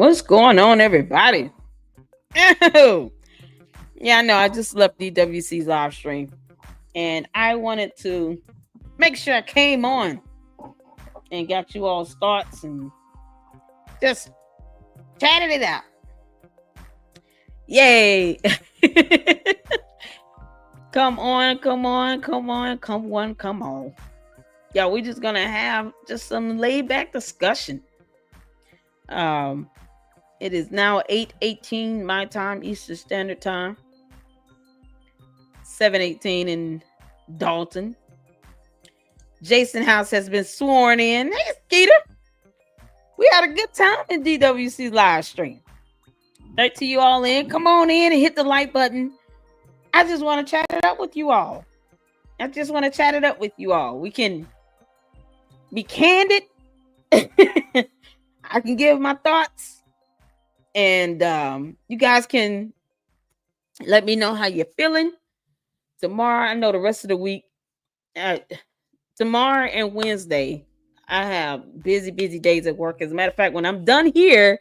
What's going on, everybody? Oh, yeah, I know. I just left DWC's live stream, and I wanted to make sure I came on and got you all's thoughts and just chatted it out. Yay! Come on, come on, come on, come on, come on. Yeah, we're just gonna have just some laid back discussion. Um, it is now 8:18 my time, Eastern Standard Time. 7:18 in Dalton. Jason House has been sworn in. Hey, Skeeter. We had a good time in DWC's live stream. Right to you all in. Come on in and hit the like button. I just want to chat it up with you all. We can be candid. I can give my thoughts. And you guys can let me know how you're feeling. Tomorrow, I know the rest of the week. Tomorrow and Wednesday, I have busy days at work. As a matter of fact, when I'm done here,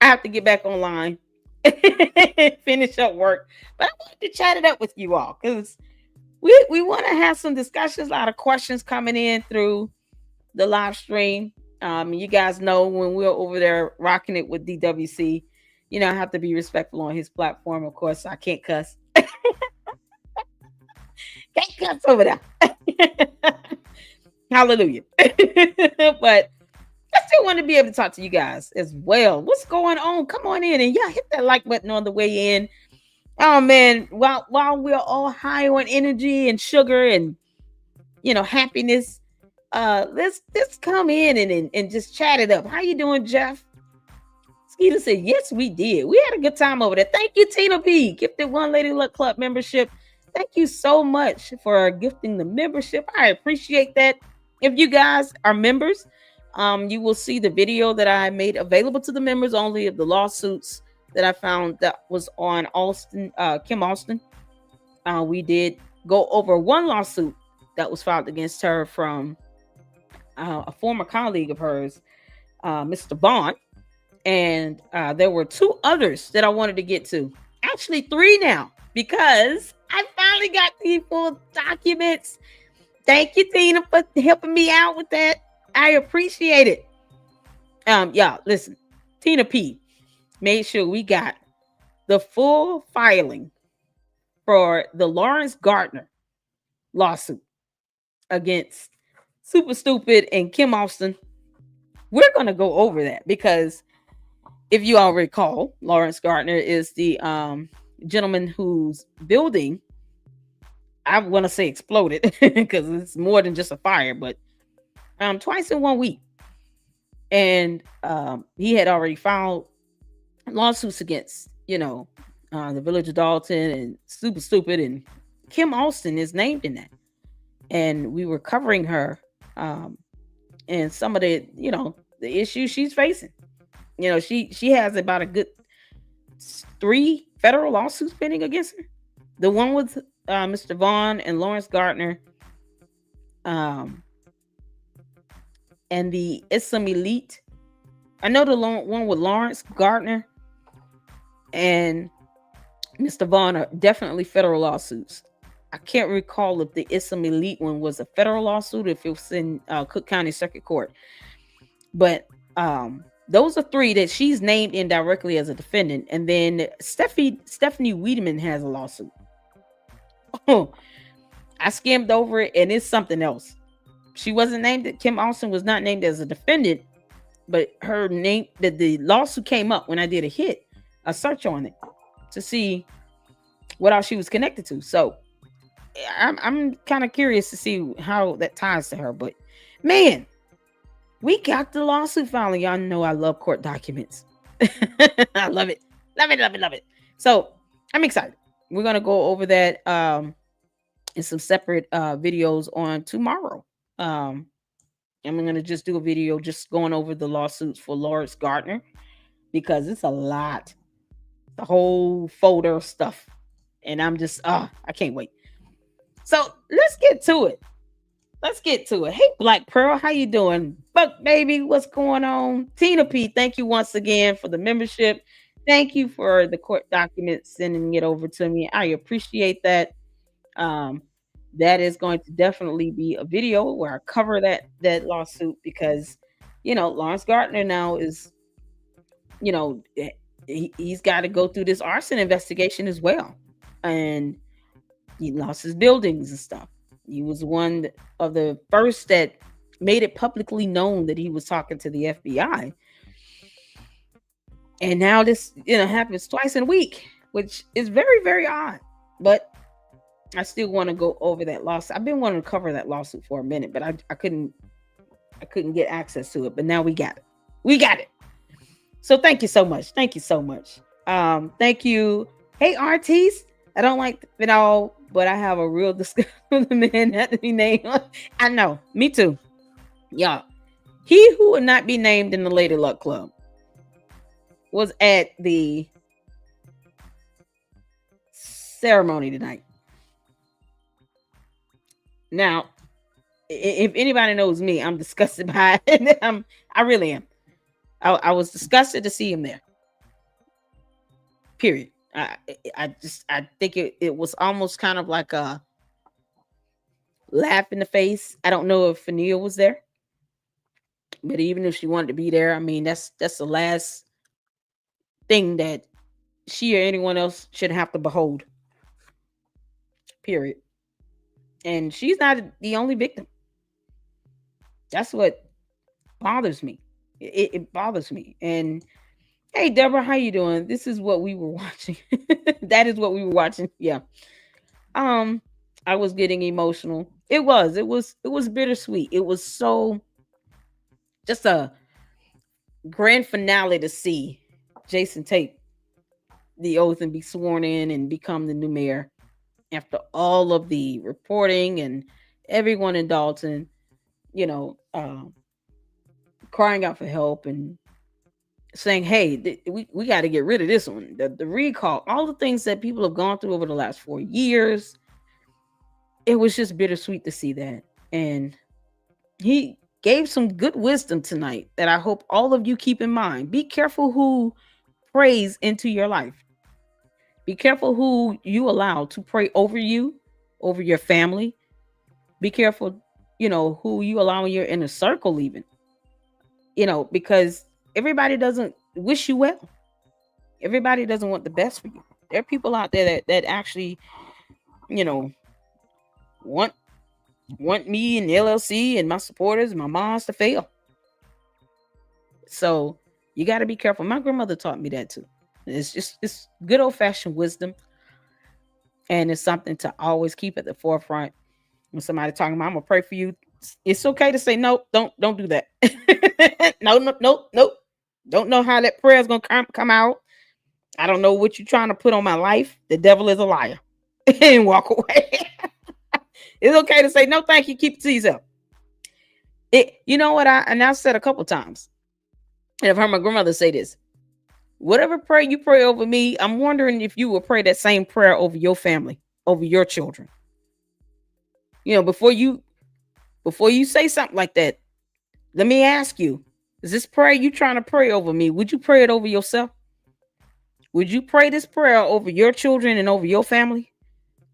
I have to get back online, finish up work. But I wanted to chat it up with you all because we want to have some discussions. A lot of questions coming in through the live stream. You guys know when we're over there rocking it with DWC, I have to be respectful on his platform. Of course, I can't cuss. Can't cuss over there. Hallelujah. But I still want to be able to talk to you guys as well. What's going on? Come on in and hit that like button on the way in. Oh man, while we're all high on energy and sugar and happiness, let's come in and just chat it up. How you doing, Jeff? Skeeter said, yes, we did. We had a good time over there. Thank you, Tina P. Gifted one Lady Luck Club membership. Thank you so much for gifting the membership. I appreciate that. If you guys are members, you will see the video that I made available to the members only of the lawsuits that I found that was on Kim Austin. We did go over one lawsuit that was filed against her from a former colleague of hers, Mr. Vaughn. And there were two others that I wanted to get to. Actually, three now, because I finally got the full documents. Thank you, Tina, for helping me out with that. I appreciate it. Y'all, listen, Tina P made sure we got the full filing for the Lawrence Gardner lawsuit against Super Stupid and Kim Austin. We're going to go over that because if you all recall, Lawrence Gardner is the gentleman whose building, I want to say exploded because it's more than just a fire, but twice in 1 week. And he had already filed lawsuits against, the village of Dalton and Super Stupid, and Kim Austin is named in that. And we were covering her and some of the, the issues she's facing. She has about a good 3 federal lawsuits pending against her. The one with Mr. Vaughn and Lawrence Gardner, and the Islam Elite. I know the one with Lawrence Gardner and Mr. Vaughn are definitely federal lawsuits. I can't recall if the Islam Elite one was a federal lawsuit, if it was in Cook County Circuit Court. But those are 3 that she's named indirectly as a defendant. And then Stephanie Wiedemann has a lawsuit. Oh, I skimmed over it, and it's something else. She wasn't named. Kim Austin was not named as a defendant, but her name, the lawsuit came up when I did a search on it to see what else she was connected to. So I'm kind of curious to see how that ties to her. But man, we got the lawsuit filing. Y'all know I love court documents. I love it. Love it. So I'm excited. We're going to go over that in some separate videos on tomorrow. I'm going to just do a video just going over the lawsuits for Lawrence Gardner because it's a lot. The whole folder of stuff. And I'm just, I can't wait. So let's get to it. Let's get to it. Hey, Black Pearl, how you doing? Buck baby, what's going on? Tina P, thank you once again for the membership. Thank you for the court documents sending it over to me. I appreciate that. Um, that is going to definitely be a video where I cover that lawsuit because Lawrence Gardner now is you know he's got to go through this arson investigation as well, and he lost his buildings and stuff. He was one of the first that made it publicly known that he was talking to the FBI. And now this, happens twice in a week, which is very, very odd. But I still want to go over that lawsuit. I've been wanting to cover that lawsuit for a minute, but I couldn't get access to it. But now we got it. We got it. So thank you so much. Thank you so much. Thank you. Hey, RTs. I don't like it all, but I have a real discussion with the man that to be named. I know. Me too. Y'all. He who would not be named in the Lady Luck Club was at the ceremony tonight. Now, if anybody knows me, I'm disgusted by it. I really am. I was disgusted to see him there. Period. I think it was almost kind of like a laugh in the face. I don't know if Fania was there, but even if she wanted to be there, I mean that's the last thing that she or anyone else should have to behold. Period. And she's not the only victim. That's what bothers me. It bothers me. And hey, Deborah, how you doing? This is what we were watching. That is what we were watching. Yeah. I was getting emotional. It was bittersweet. It was so just a grand finale to see Jason take the oath and be sworn in and become the new mayor after all of the reporting and everyone in Dalton, crying out for help and saying, hey, we got to get rid of this one. The recall, all the things that people have gone through over the last 4 years. It was just bittersweet to see that. And he gave some good wisdom tonight that I hope all of you keep in mind. Be careful who prays into your life. Be careful who you allow to pray over you, over your family. Be careful, who you allow in your inner circle even. Because everybody doesn't wish you well. Everybody doesn't want the best for you. There are people out there that actually, want me and the LLC and my supporters, my moms to fail. So you got to be careful. My grandmother taught me that too. It's good old fashioned wisdom, and it's something to always keep at the forefront. When somebody talking about, I'm gonna pray for you, it's okay to say no. Don't do that. No. Don't know how that prayer is gonna come out. I don't know what you're trying to put on my life. The devil is a liar, and walk away. It's okay to say no, thank you. Keep it to yourself. You know what I've said a couple times, and I've heard my grandmother say this. Whatever prayer you pray over me, I'm wondering if you will pray that same prayer over your family, over your children. Before you say something like that, let me ask you, is this prayer you trying to pray over me? Would you pray it over yourself? Would you pray this prayer over your children and over your family,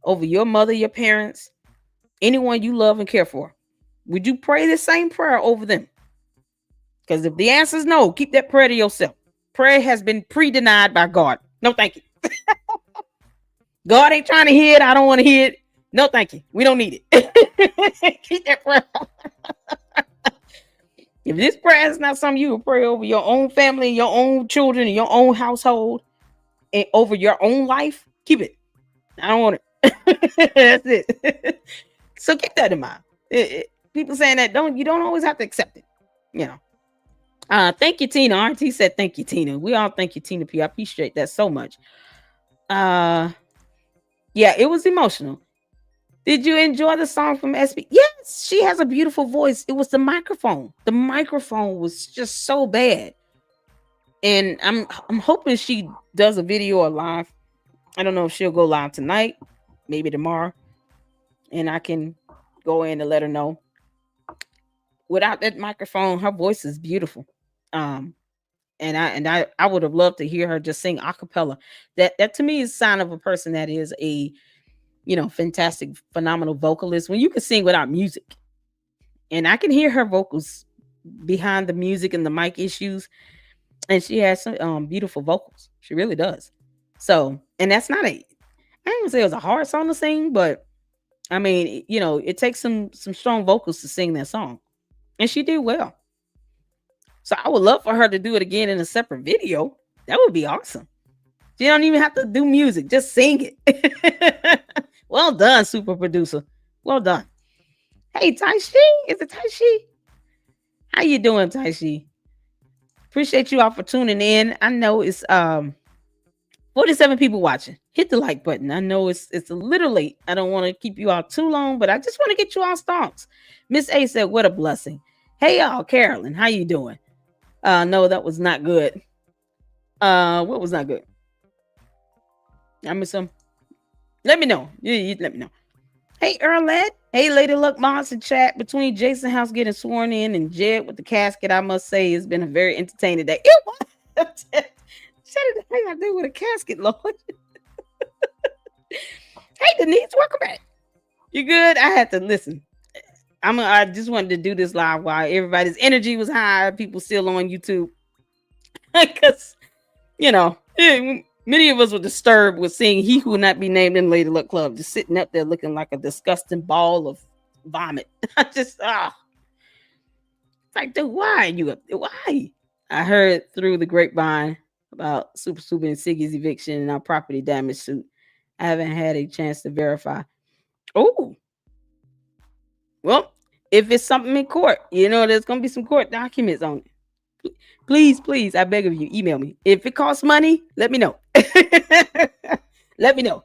over your mother, your parents, anyone you love and care for? Would you pray the same prayer over them? Because if the answer is no, keep that prayer to yourself. Prayer has been pre-denied by God. No, thank you. God ain't trying to hear it. I don't want to hear it. No, thank you. We don't need it. Keep that prayer. If this prayer is not something you will pray over your own family, your own children, and your own household, and over your own life, keep it. I don't want it. That's it. So keep that in mind. People saying that you don't always have to accept it. Thank you, Tina. RT said thank you, Tina. We all thank you, Tina P. I appreciate that so much. Yeah, it was emotional. Did you enjoy the song from SB? Yes, she has a beautiful voice. It was the microphone. The microphone was just so bad. And I'm hoping she does a video or live. I don't know if she'll go live tonight, maybe tomorrow, and I can go in and let her know. without that microphone, her voice is beautiful. Um, and I would have loved to hear her just sing a cappella. That to me is a sign of a person that is a, fantastic, phenomenal vocalist when you can sing without music. And I can hear her vocals behind the music and the mic issues, and she has some beautiful vocals. She really does. So, and that's not a, I ain't gonna say it was a hard song to sing, but I mean, it takes some strong vocals to sing that song, and she did well. So I would love for her to do it again in a separate video. That would be awesome. You don't even have to do music, just sing it. Well done, super producer. Well done. Hey, Taishi, is it Taishi? How you doing, Taishi? Appreciate you all for tuning in. I know it's 47 people watching. Hit the like button. I know it's a little late. I don't want to keep you all too long, but I just want to get you all thoughts. Miss A said, "What a blessing." Hey y'all, Carolyn, how you doing? No, that was not good. What was not good? I miss some. Let me know. You let me know. Hey, Earlette. Hey, Lady Luck Mods in chat. Between Jason House getting sworn in and Jed with the casket, I must say it's been a very entertaining day. It was. Shut it down. I do with a casket, Lord. Hey, Denise, welcome back. You good? I had to listen. I just wanted to do this live while everybody's energy was high. People still on YouTube. Because, many of us were disturbed with seeing he who would not be named in Lady Luck Club just sitting up there looking like a disgusting ball of vomit. I just, it's like, dude, why are you up there? Why? I heard through the grapevine about Super and Siggy's eviction and our property damage suit. I haven't had a chance to verify. Oh, well, if it's something in court, there's going to be some court documents on it. Please, I beg of you, email me. If it costs money, let me know. Let me know.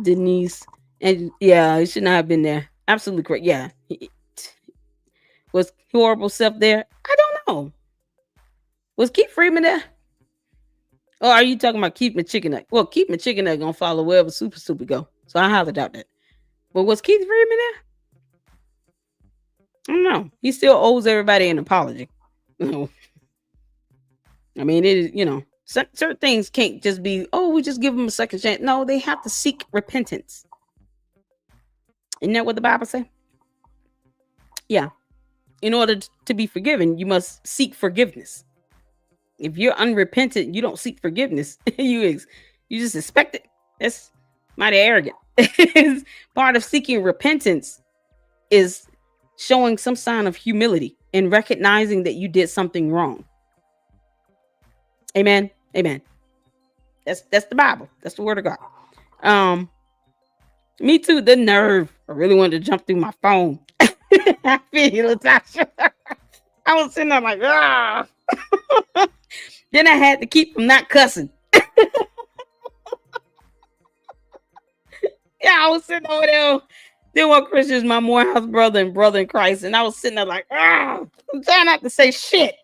Denise, and yeah, it should not have been there. Absolutely correct. Yeah. Was horrible self there? I don't know. Was Keith Freeman there? Or are you talking about Keith McChicken? Well, Keith McChicken gonna follow wherever Super go. So I highly doubt that. But was Keith Freeman there? I don't know. He still owes everybody an apology. I mean, it is, certain things can't just be, we just give them a second chance. No, they have to seek repentance. Isn't that what the Bible says? Yeah. In order to be forgiven, you must seek forgiveness. If you're unrepentant, you don't seek forgiveness. You just expect it. That's mighty arrogant. Part of seeking repentance is showing some sign of humility and recognizing that you did something wrong. Amen. Amen. That's the Bible. That's the word of God. Me too. The nerve. I really wanted to jump through my phone. I feel you, Latasha. I was sitting there like, ah. Then I had to keep from not cussing. Yeah, I was sitting over there. Then one Christian is my Morehouse brother and brother in Christ. And I was sitting there like, ah, I'm trying not to say shit.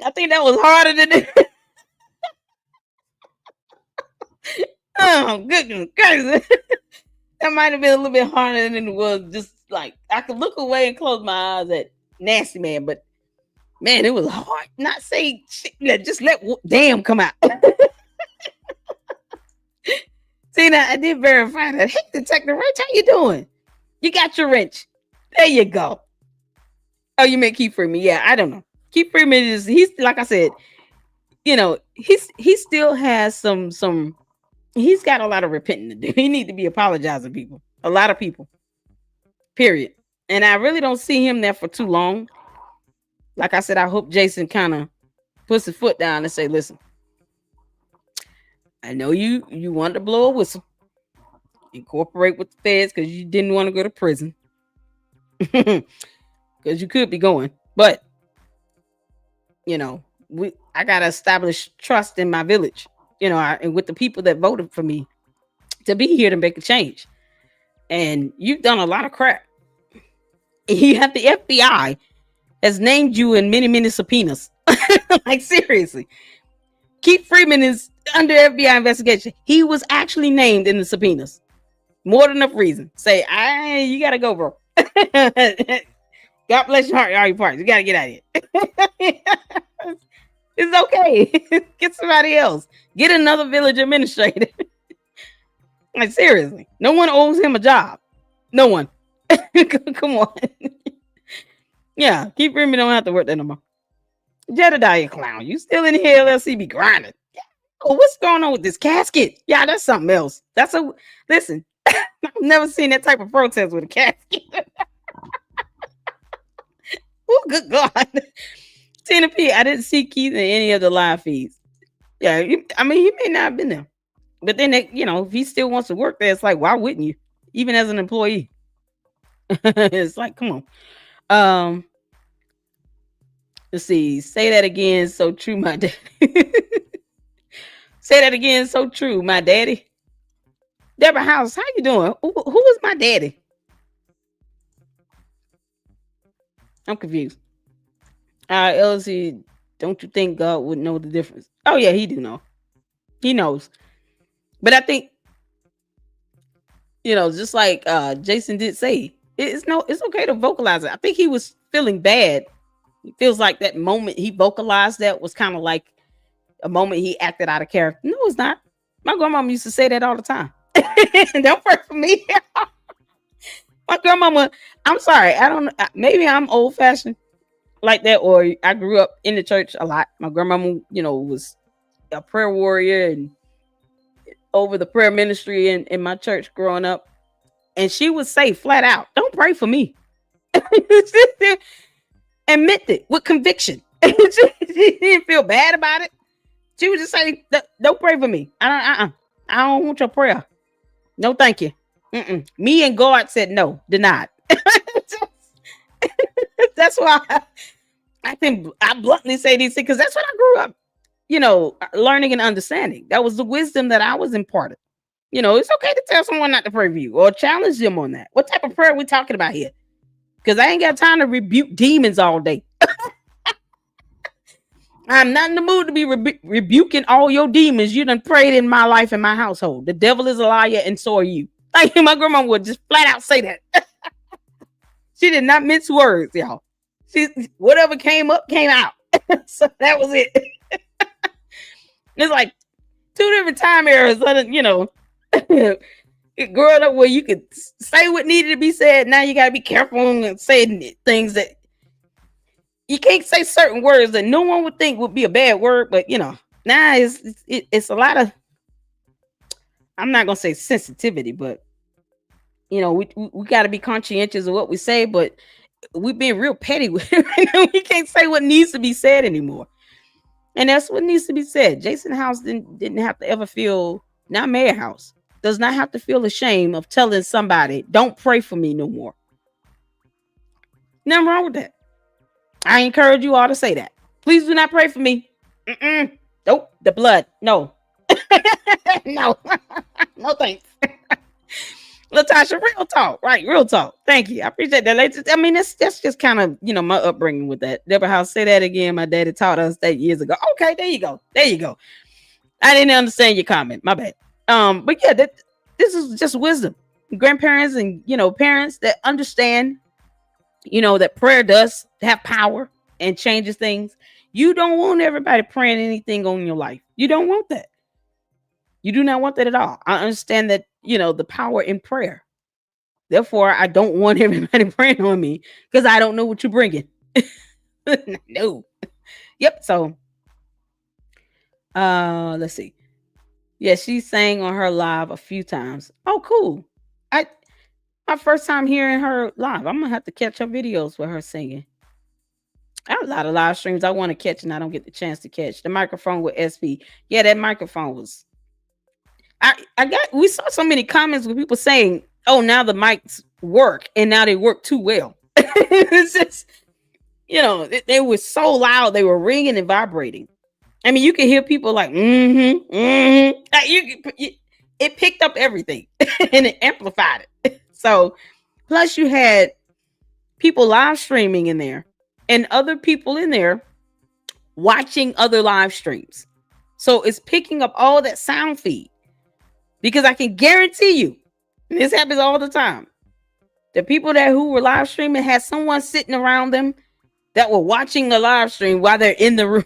I think that was harder than it. Oh, goodness gracious. That might have been a little bit harder than it was. Just like, I could look away and close my eyes at Nasty Man. But, man, it was hard. Not say shit. Just let damn come out. See, now I did verify that. Hey, Detective Wrench, how you doing? You got your wrench. There you go. Oh, you meant Keith Freeman. Yeah, I don't know. Keith Freeman he's like I said, he still has some, he's got a lot of repenting to do. He need to be apologizing people. A lot of people. Period. And I really don't see him there for too long. Like I said, I hope Jason kind of puts his foot down and say, listen, I know you wanted to blow a whistle, incorporate with the feds because you didn't want to go to prison. Because you could be going. But, I got to establish trust in my village, and with the people that voted for me to be here to make a change. And you've done a lot of crap. You have the FBI has named you in many, many subpoenas. Like, seriously. Keith Freeman is under FBI investigation. He was actually named in the subpoenas. More than enough reason. Say, you gotta go, bro. God bless your heart, all your parts. You gotta get out of here. It's okay. Get somebody else. Get another village administrator. Like, seriously. No one owes him a job. No one. Come on. Yeah, keep Remy don't have to work there no more. Jedediah clown, you still in here, LLC be grinding. Oh, what's going on with this casket? Yeah, that's something else. Listen, I've never seen that type of protest with a casket. Oh, good God. Tina P, I didn't see Keith in any of the live feeds. Yeah, he may not have been there. But then, if he still wants to work there, it's like, why wouldn't you? Even as an employee. It's like, come on. Let's see. Say that again. So true, my daddy. Say that again. So true, my daddy. Deborah House, how you doing? Who is my daddy? I'm confused. LC, don't you think God would know the difference? Oh yeah, he do know. He knows. But I think, just like Jason did say, it's okay to vocalize it. I think he was feeling bad. It feels like that moment he vocalized that was kind of like a moment he acted out of character. No, it's not. My grandmama used to say that all the time. Don't pray for me. My grandmama, I'm sorry. I don't know. Maybe I'm old fashioned like that, or I grew up in the church a lot. My grandmama, was a prayer warrior and over the prayer ministry in my church growing up. And she would say flat out, don't pray for me. Admit it with conviction. She didn't feel bad about it. She would just say, don't pray for me. I don't want your prayer. No, thank you. Me and God said no, denied. That's why I bluntly say these things, because that's what I grew up, learning and understanding. That was the wisdom that I was imparted. It's okay to tell someone not to pray for you or challenge them on that. What type of prayer are we talking about here? Because I ain't got time to rebuke demons all day. I'm not in the mood to be rebuking all your demons. You done prayed in my life and my household. The devil is a liar, and so are you. Like, my grandma would just flat out say that. She did not mince words, y'all. Whatever came up, came out. So that was it. It's like 2 different time eras. Growing up where you could say what needed to be said. Now you got to be careful and saying things that you can't say certain words that no one would think would be a bad word. But, now it's a lot of, I'm not going to say sensitivity, but, we got to be conscientious of what we say, but we're being real petty with it. We can't say what needs to be said anymore. And that's what needs to be said. Jason House didn't have to ever feel, not Mayor House, does not have to feel ashamed of telling somebody, don't pray for me no more. Nothing wrong with that. I encourage you all to say that. Please do not pray for me. Nope. The blood. No. No. No thanks. Latasha, real talk. Right. Real talk. Thank you. I appreciate that. That's just kind of, my upbringing with that. Deborah House, say that again. My daddy taught us that years ago. Okay. There you go. There you go. I didn't understand your comment. My bad. But yeah, this is just wisdom. Grandparents and, parents that understand, that prayer does have power and changes things. You don't want everybody praying anything on your life. You don't want that. You do not want that at all. I understand that, the power in prayer. Therefore, I don't want everybody praying on me because I don't know what you're bringing. No. Yep. So, let's see. Yeah, she sang on her live a few times. Oh, cool. My first time hearing her live. I'm gonna have to catch her videos with her singing. I have a lot of live streams I want to catch and I don't get the chance to catch. The microphone with SP. Yeah, that microphone was. We saw so many comments with people saying, "Oh, now the mics work and now they work too well." It's just, they were so loud, they were ringing and vibrating. I mean, you can hear people like, it picked up everything and it amplified it. So, plus you had people live streaming in there and other people in there watching other live streams. So it's picking up all that sound feed, because I can guarantee you This happens all the time. The people that who were live streaming had someone sitting around them that were watching the live stream while they're in the room.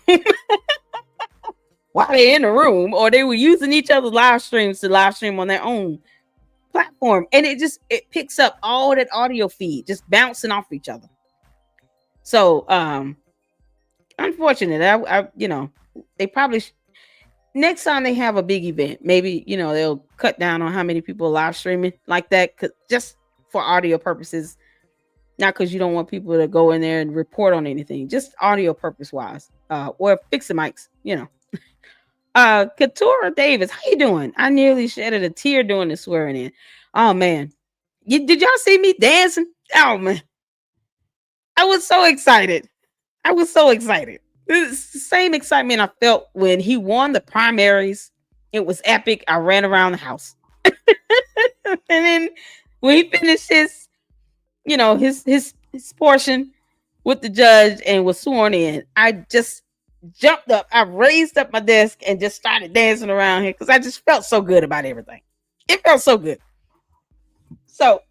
While they're in the room, or they were using each other's live streams to live stream on their own platform. And it picks up all that audio feed just bouncing off each other. So unfortunate. I they probably next time they have a big event, maybe they'll cut down on how many people are live streaming like that, just for audio purposes, not because you don't want people to go in there and report on anything, just audio purpose wise, or fix the mics. Katura Davis, how you doing? I nearly shedded a tear doing the swearing in. Oh man, did y'all see me dancing? Oh man, I was so excited. This is the same excitement I felt when he won the primaries. It was epic. I ran around the house. And then when he finished his portion with the judge and was sworn in, I just jumped up. I raised up my desk and just started dancing around here because I just felt so good about everything. It felt so good. So,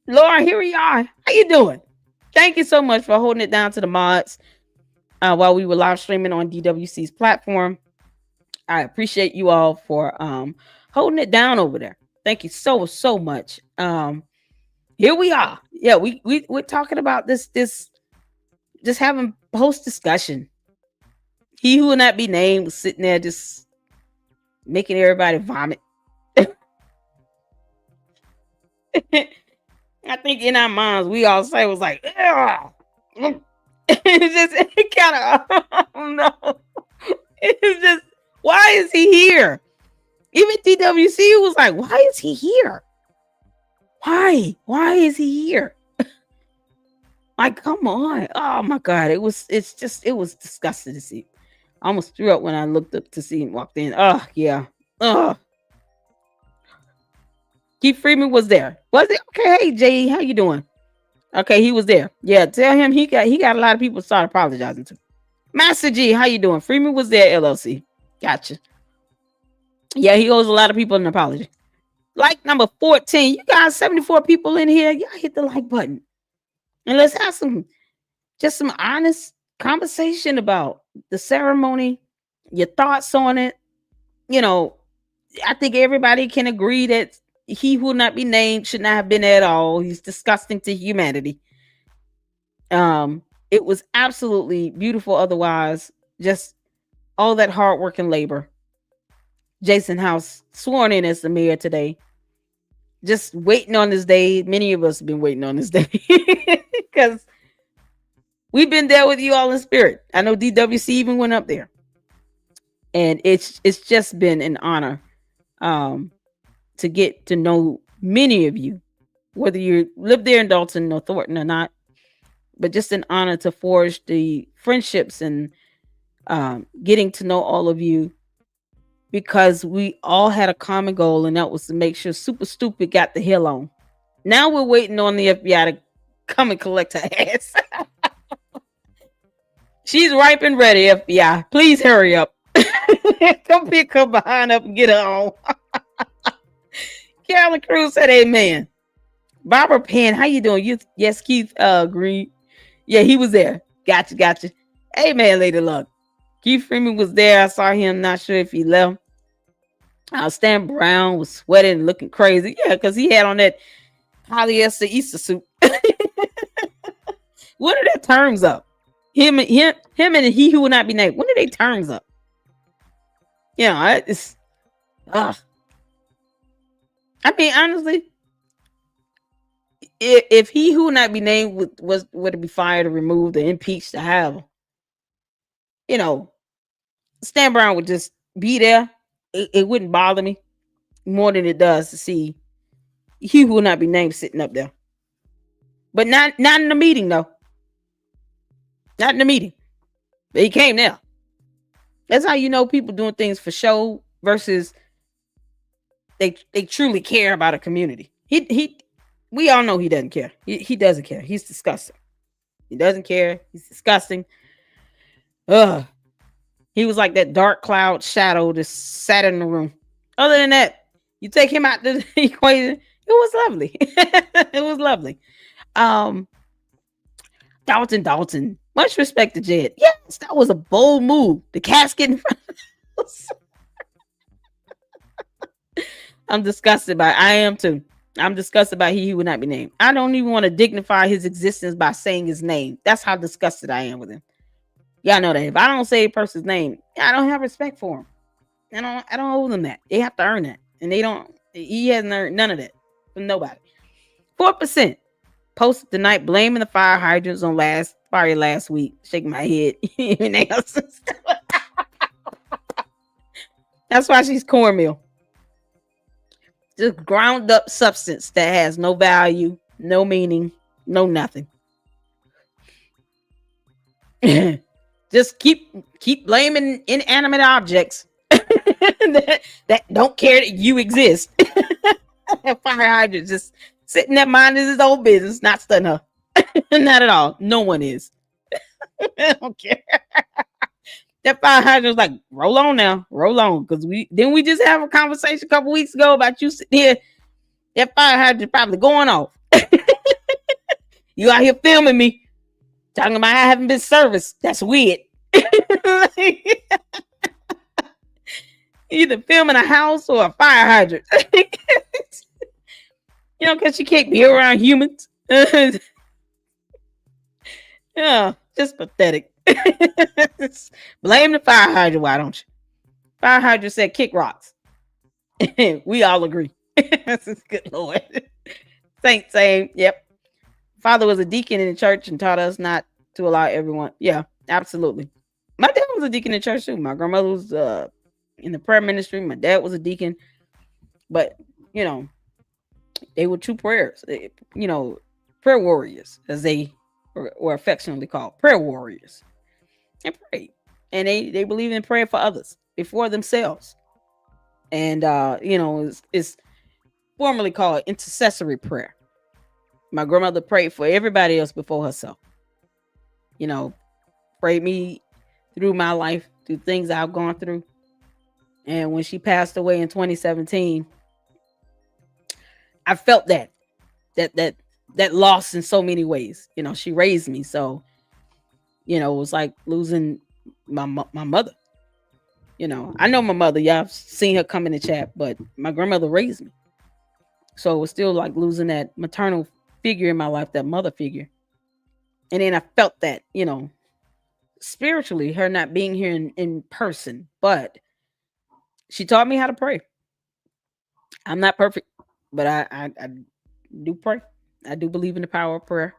Laura, here we are. How you doing? Thank you so much for holding it down to the mods while we were live streaming on DWC's platform. I appreciate you all for holding it down over there. Thank you so much. Here we are. Yeah, we're talking about this just having post discussion. He who will not be named was sitting there just making everybody vomit. I think in our minds we all say was like, it kind of, oh no. It's just, why is he here? Even DWC was like, why is he here? Why is he here? Like, come on. Oh my God. It was disgusting to see. I almost threw up when I looked up to see him walked in. Oh yeah. Oh. Keith Freeman was there. Was it? Okay. Hey Jay, how you doing? Okay, he was there. Yeah, tell him he got a lot of people to start apologizing to. Master G, how you doing? Freeman was there, LLC. Gotcha. Yeah, he owes a lot of people an apology. Like number 14. You guys, 74 people in here. Y'all hit the like button. And let's have some honest conversation about the ceremony, your thoughts on it. I think everybody can agree that he who will not be named should not have been there at all. He's disgusting to humanity. It was absolutely beautiful. Otherwise, just all that hard work and labor. Jason House sworn in as the mayor today. Just waiting on this day. Many of us have been waiting on this day because we've been there with you all in spirit. I know DWC even went up there, and it's just been an honor to get to know many of you, whether you live there in Dalton or Thornton or not, but just an honor to forge the friendships and getting to know all of you, because we all had a common goal, and that was to make sure Super Stupid got the hell on. Now we're waiting on the FBI to come and collect her ass. She's ripe and ready, FBI. Please hurry up. Come pick her behind up and get her on. Carolyn Cruz said amen. Barbara Penn, how you doing? Yes, Keith agreed. Yeah, he was there. Gotcha. Amen, Lady Luck. Keith Freeman was there. I saw him. Not sure if he left. Stan Brown was sweating and looking crazy. Yeah, because he had on that polyester Easter suit. When are their terms up? Him and he who will not be named. When are their terms up? It's I mean, honestly, if he who will not be named would be fired or removed or impeached to have, Stan Brown would just be there. It wouldn't bother me more than it does to see he who will not be named sitting up there. But not in the meeting, though. Not in the meeting. But he came there. That's how you know people doing things for show versus they truly care about a community. We all know he doesn't care. He doesn't care. He's disgusting. He doesn't care. He's disgusting. Ugh. He was like that dark cloud shadow that sat in the room. Other than that, you take him out the equation, It was lovely. It was lovely. Um, Dalton. Much respect to Jed. Yes, that was a bold move. The casket in front of us. I'm disgusted by I am too. I'm disgusted by he would not be named. I don't even want to dignify his existence by saying his name. That's how disgusted I am with him. Y'all know that. If I don't say a person's name, I don't have respect for him. I don't owe them that. They have to earn that. And they don't. He hasn't earned none of that from nobody. 4% posted tonight blaming the fire hydrants on fire last week. Shaking my head. That's why she's cornmeal. Just ground up substance that has no value, no meaning, no nothing. Just keep blaming inanimate objects that don't care that you exist. Fire hydrant just sitting there minding his own business, not studying her. Not at all. No one is. I don't care. That fire hydrant was like, roll on now, roll on. Because we just have a conversation a couple weeks ago about you sitting here. That fire hydrant probably going off. You out here filming me, talking about I haven't been serviced. That's weird. Either filming a house or a fire hydrant. Because you can't be around humans. Yeah, just pathetic. Blame the fire hydrant, why don't you? Fire hydrant said kick rocks. We all agree. Good Lord. Saint saying, yep. Father was a deacon in the church and taught us not to allow everyone. Yeah, absolutely. My dad was a deacon in church too. My grandmother was in the prayer ministry. My dad was a deacon. But, they were true prayers. Prayer warriors, as they were affectionately called. Prayer warriors. And prayed. And they believe in prayer for others before themselves. And, it's formerly called intercessory prayer. My grandmother prayed for everybody else before herself. Prayed me through my life, through things I've gone through. And when she passed away in 2017, I felt that loss in so many ways. She raised me. So, it was like losing my mother. I know my mother. Y'all have seen her come in the chat, but my grandmother raised me. So it was still like losing that maternal figure in my life, that mother figure. And then I felt that, spiritually, her not being here in person, but she taught me how to pray. I'm not perfect, but I do pray. I do believe in the power of prayer.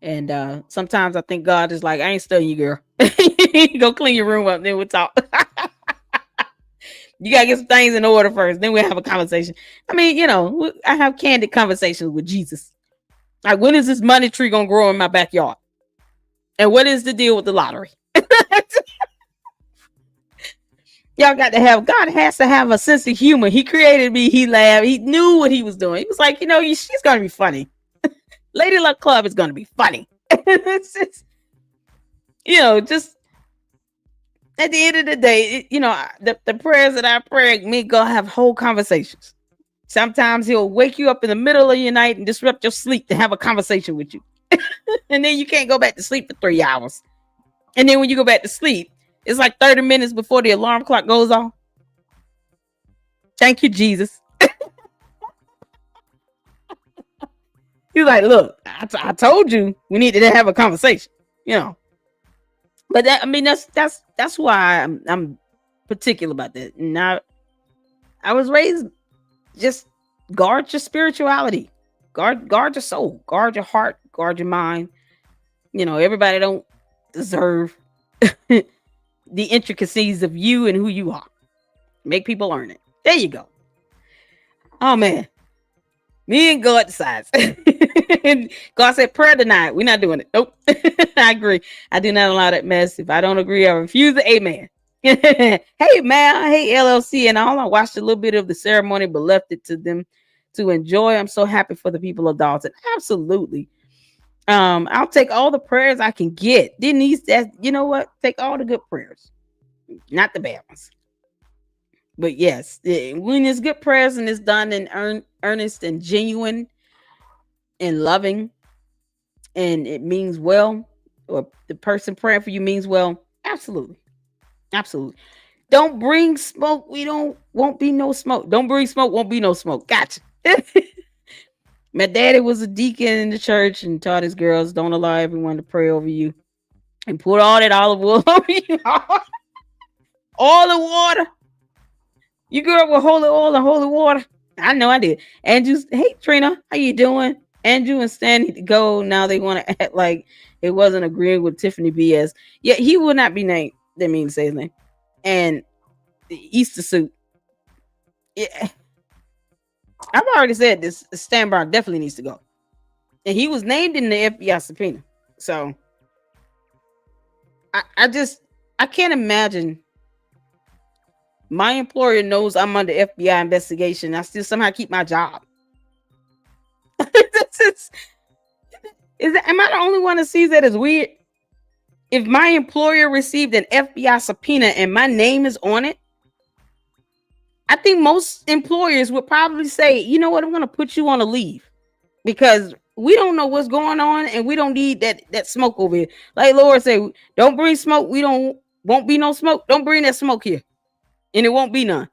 And sometimes I think God is like, I ain't studying you, girl. Go clean your room up, then we'll talk. You gotta get some things in order first, then we'll have a conversation. I mean, I have candid conversations with Jesus. Like, when is this money tree gonna grow in my backyard? And what is the deal with the lottery? Y'all got to have, God has to have a sense of humor. He created me. He laughed. He knew what he was doing. He was like, she's going to be funny. Lady Luck Club is going to be funny. It's just, just at the end of the day, the prayers that I pray, me go have whole conversations. Sometimes he'll wake you up in the middle of your night and disrupt your sleep to have a conversation with you. And then you can't go back to sleep for 3 hours. And then when you go back to sleep, it's like 30 minutes before the alarm clock goes off. Thank you, Jesus. He's like, look, I told you we needed to have a conversation, But that's why I'm particular about that. And I was raised, just guard your spirituality, guard your soul, guard your heart, guard your mind. Everybody don't deserve the intricacies of you and who you are. Make people learn it. There you go. Oh man, me and God decides. God said prayer tonight. We're not doing it. Nope. I agree. I do not allow that mess. If I don't agree, I refuse the amen. Hey man, hey LLC and all. I watched a little bit of the ceremony, but left it to them to enjoy. I'm so happy for the people of Dalton. Absolutely. I'll take all the prayers I can get. Denise, you know what? Take all the good prayers, not the bad ones. But yes, when it's good prayers and it's done and earnest and genuine and loving, and it means well, or the person praying for you means well, absolutely. Absolutely. Don't bring smoke. Won't be no smoke. Don't bring smoke. Won't be no smoke. Gotcha. My daddy was a deacon in the church and taught his girls, don't allow everyone to pray over you and put all that olive oil over you. All the water. You grew up with holy oil and holy water. I know I did. Andrew, hey Trina, how you doing? Andrew and Stan need to go. Now they want to act like it wasn't agreeing with Tiffany BS. Yeah, he will not be named. That means say his name. And the Easter suit. Yeah. I've already said this. Stan Brown definitely needs to go. And he was named in the FBI subpoena. So I can't imagine my employer knows I'm under FBI investigation. I still somehow keep my job. Am I the only one that sees that as weird? If my employer received an FBI subpoena and my name is on it, I think most employers would probably say, you know what, I'm going to put you on a leave because we don't know what's going on and we don't need that smoke over here. Like Laura said, don't bring smoke. Won't be no smoke. Don't bring that smoke here. And it won't be none.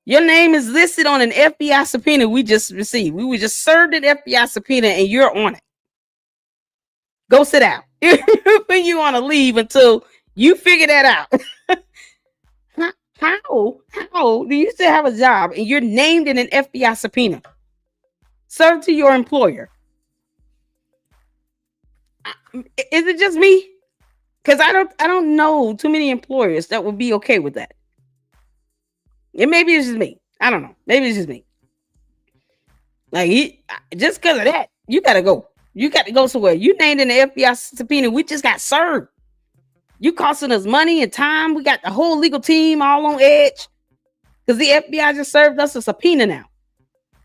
Your name is listed on an FBI subpoena we just received. We were just served an FBI subpoena and you're on it. Go sit down. When you on a leave until you figure that out. How do you still have a job and you're named in an FBI subpoena? Served to your employer. Is it just me? Because I don't know too many employers that would be okay with that. And maybe it's just me. I don't know. Maybe it's just me. Like just because of that, you gotta go. You got to go somewhere. You named in the FBI subpoena. We just got served. You costing us money and time. We got the whole legal team all on edge because the FBI just served us a subpoena now.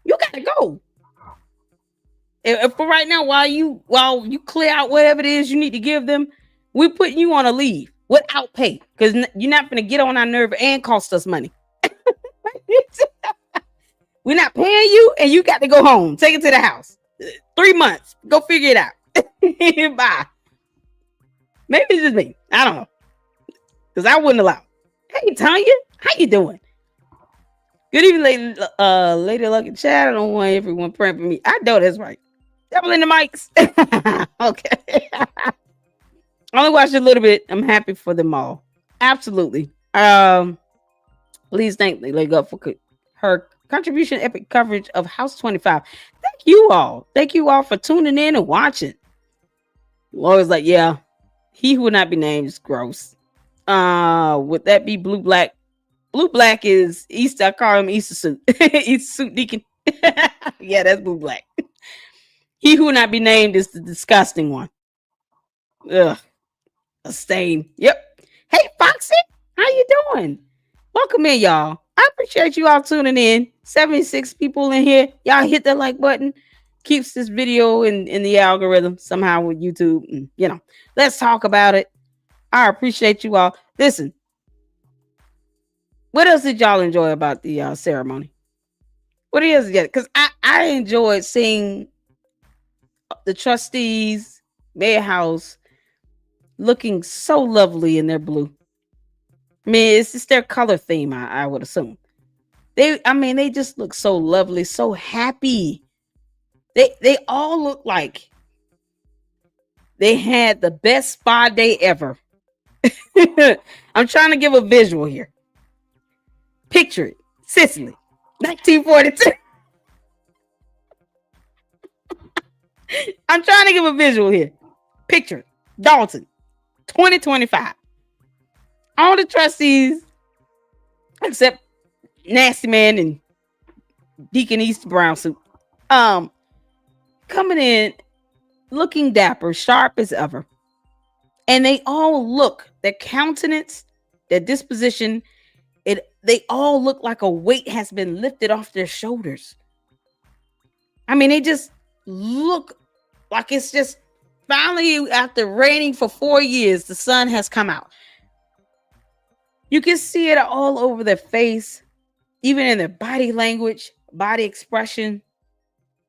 You got to go. And for right now, while you clear out whatever it is you need to give them, we're putting you on a leave without pay because you're not going to get on our nerve and cost us money. We're not paying you and you got to go home. Take it to the house. 3 months. Go figure it out. Bye. Maybe it's just me. I don't know. Because I wouldn't allow. Hey, Tanya. How you doing? Good evening, Lady Lucky Chat. I don't want everyone praying for me. I know that's right. Devil in the mics. Okay. I only watched a little bit. I'm happy for them all. Absolutely. Please thank Lady Luck for her contribution, epic coverage of House 25. Thank you all. Thank you all for tuning in and watching. Laura's like, yeah, he who would not be named is gross. Would that be blue black? Blue black is Easter. I call him Easter suit. Easter suit deacon. Yeah, that's blue black. He who would not be named is the disgusting one. Ugh, a stain. Yep. Hey, Foxy, how you doing? Welcome in, y'all. I appreciate you all tuning in. 76 people in here. Y'all hit that like button. Keeps this video in the algorithm somehow with YouTube. And, let's talk about it. I appreciate you all. Listen, what else did y'all enjoy about the ceremony? What is it? Because I enjoyed seeing the trustees, Mayor House, looking so lovely in their blue. I mean, it's just their color theme, I would assume. They just look so lovely, so happy. They all look like they had the best spa day ever. I'm trying to give a visual here. Picture it. Sicily, 1942. I'm trying to give a visual here. Picture it. Dalton, 2025. All the trustees, except Nasty Man and Deacon East Brown suit, coming in looking dapper, sharp as ever. And they all look, their countenance, their disposition, they all look like a weight has been lifted off their shoulders. I mean, they just look like it's just finally, after raining for 4 years, the sun has come out. You can see it all over their face, even in their body language. body expression.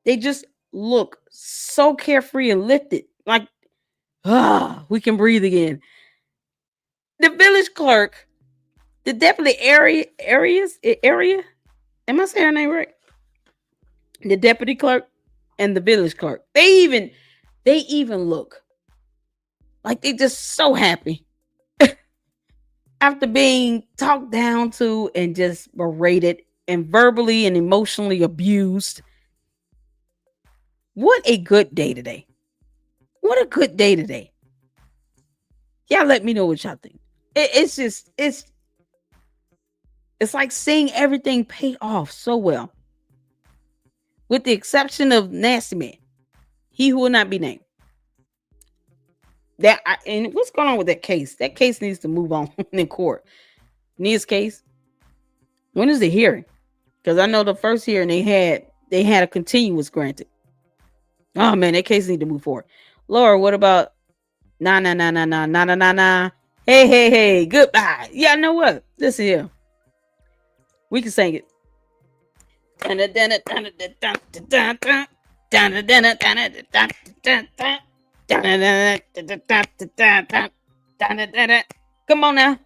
They just look so carefree and lifted. Like, we can breathe again. The village clerk, the deputy area. Am I saying her name right? The deputy clerk and the village clerk. They even look like they just so happy after being talked down to and just berated and verbally and emotionally abused. What a good day today. What a good day today. Y'all let me know what y'all think. It's like seeing everything pay off so well. With the exception of Nasty Man. He who will not be named. And what's going on with that case? That case needs to move on in court. Nia's case. When is the hearing? Because I know the first hearing they had a continuance granted. Oh man, that case needs to move forward. Laura, what about nah. Hey, goodbye. Yeah, I know what. Listen here. We can sing it. Come on now.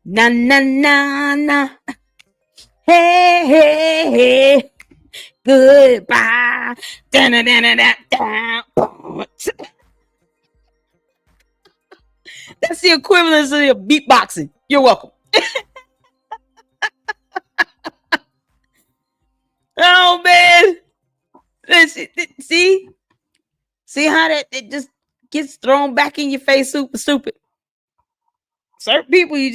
Na. Hey. Goodbye. That's the equivalent of beatboxing. You're welcome. Oh man. Listen, see how that it just gets thrown back in your face super stupid. Certain people you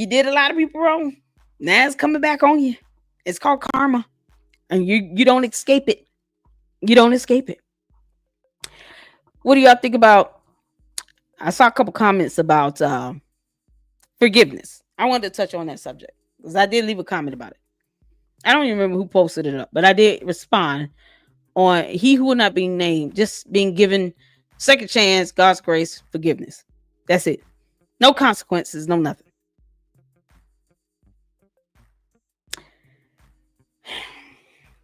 did a lot of people wrong. Now it's coming back on you. It's called karma. And you don't escape it. You don't escape it. What do y'all think about? I saw a couple comments about forgiveness. I wanted to touch on that subject because I did leave a comment about it. I don't even remember who posted it up, but I did respond on he who will not be named, just being given second chance, God's grace, forgiveness. That's it. No consequences, no nothing.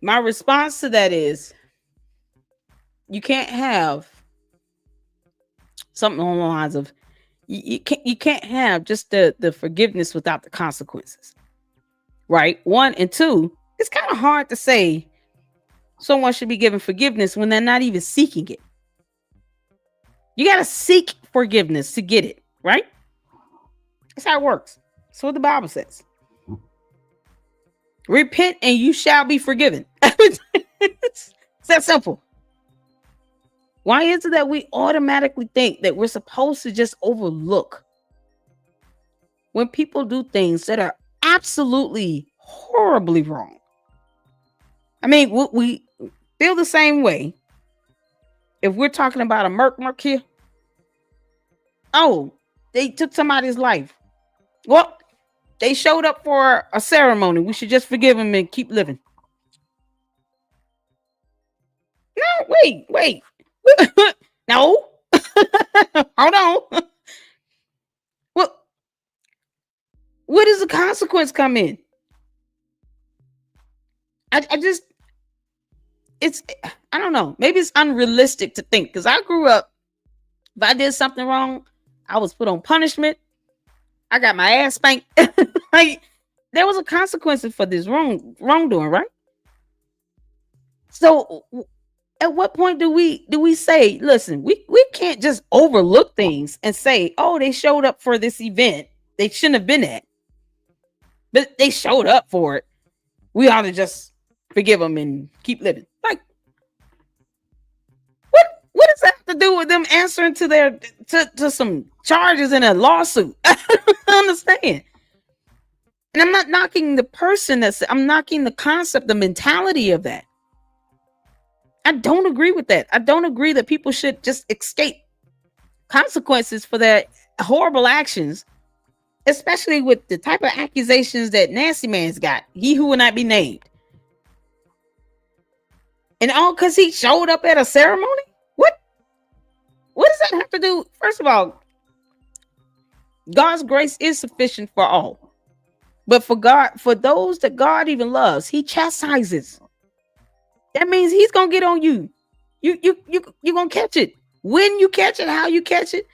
My response to that is you can't have something along the lines of you can't have just the forgiveness without the consequences. Right? 1 and 2, it's kind of hard to say someone should be given forgiveness when they're not even seeking it. You got to seek forgiveness to get it, right? That's how it works. That's what the Bible says. Repent and you shall be forgiven. It's that simple. Why is it that we automatically think that we're supposed to just overlook when people do things that are absolutely horribly wrong? I mean, we feel the same way if we're talking about a murk here. Oh, they took somebody's life. Well, they showed up for a ceremony. We should just forgive them and keep living. No, wait. No. Hold on. Well, where does the consequence come in? I don't know. Maybe it's unrealistic to think because I grew up, if I did something wrong, I was put on punishment. I got my ass spanked. Like there was a consequence for this wrongdoing, right? So at what point do we say, listen, we can't just overlook things and say, oh, they showed up for this event they shouldn't have been at, but they showed up for it. We ought to just forgive them and keep living. Like, what does that have to do with them answering to their to some charges in a lawsuit? I don't understand. And I'm not knocking the person I'm knocking the concept, the mentality of that. I don't agree with that. I don't agree that people should just escape consequences for their horrible actions, especially with the type of accusations that Nasty Man's got. He who will not be named. And all because he showed up at a ceremony? What does that have to do? First of all, God's grace is sufficient for all. But for those that God even loves, he chastises. That means he's gonna get on you. You gonna catch it. When you catch it, how you catch it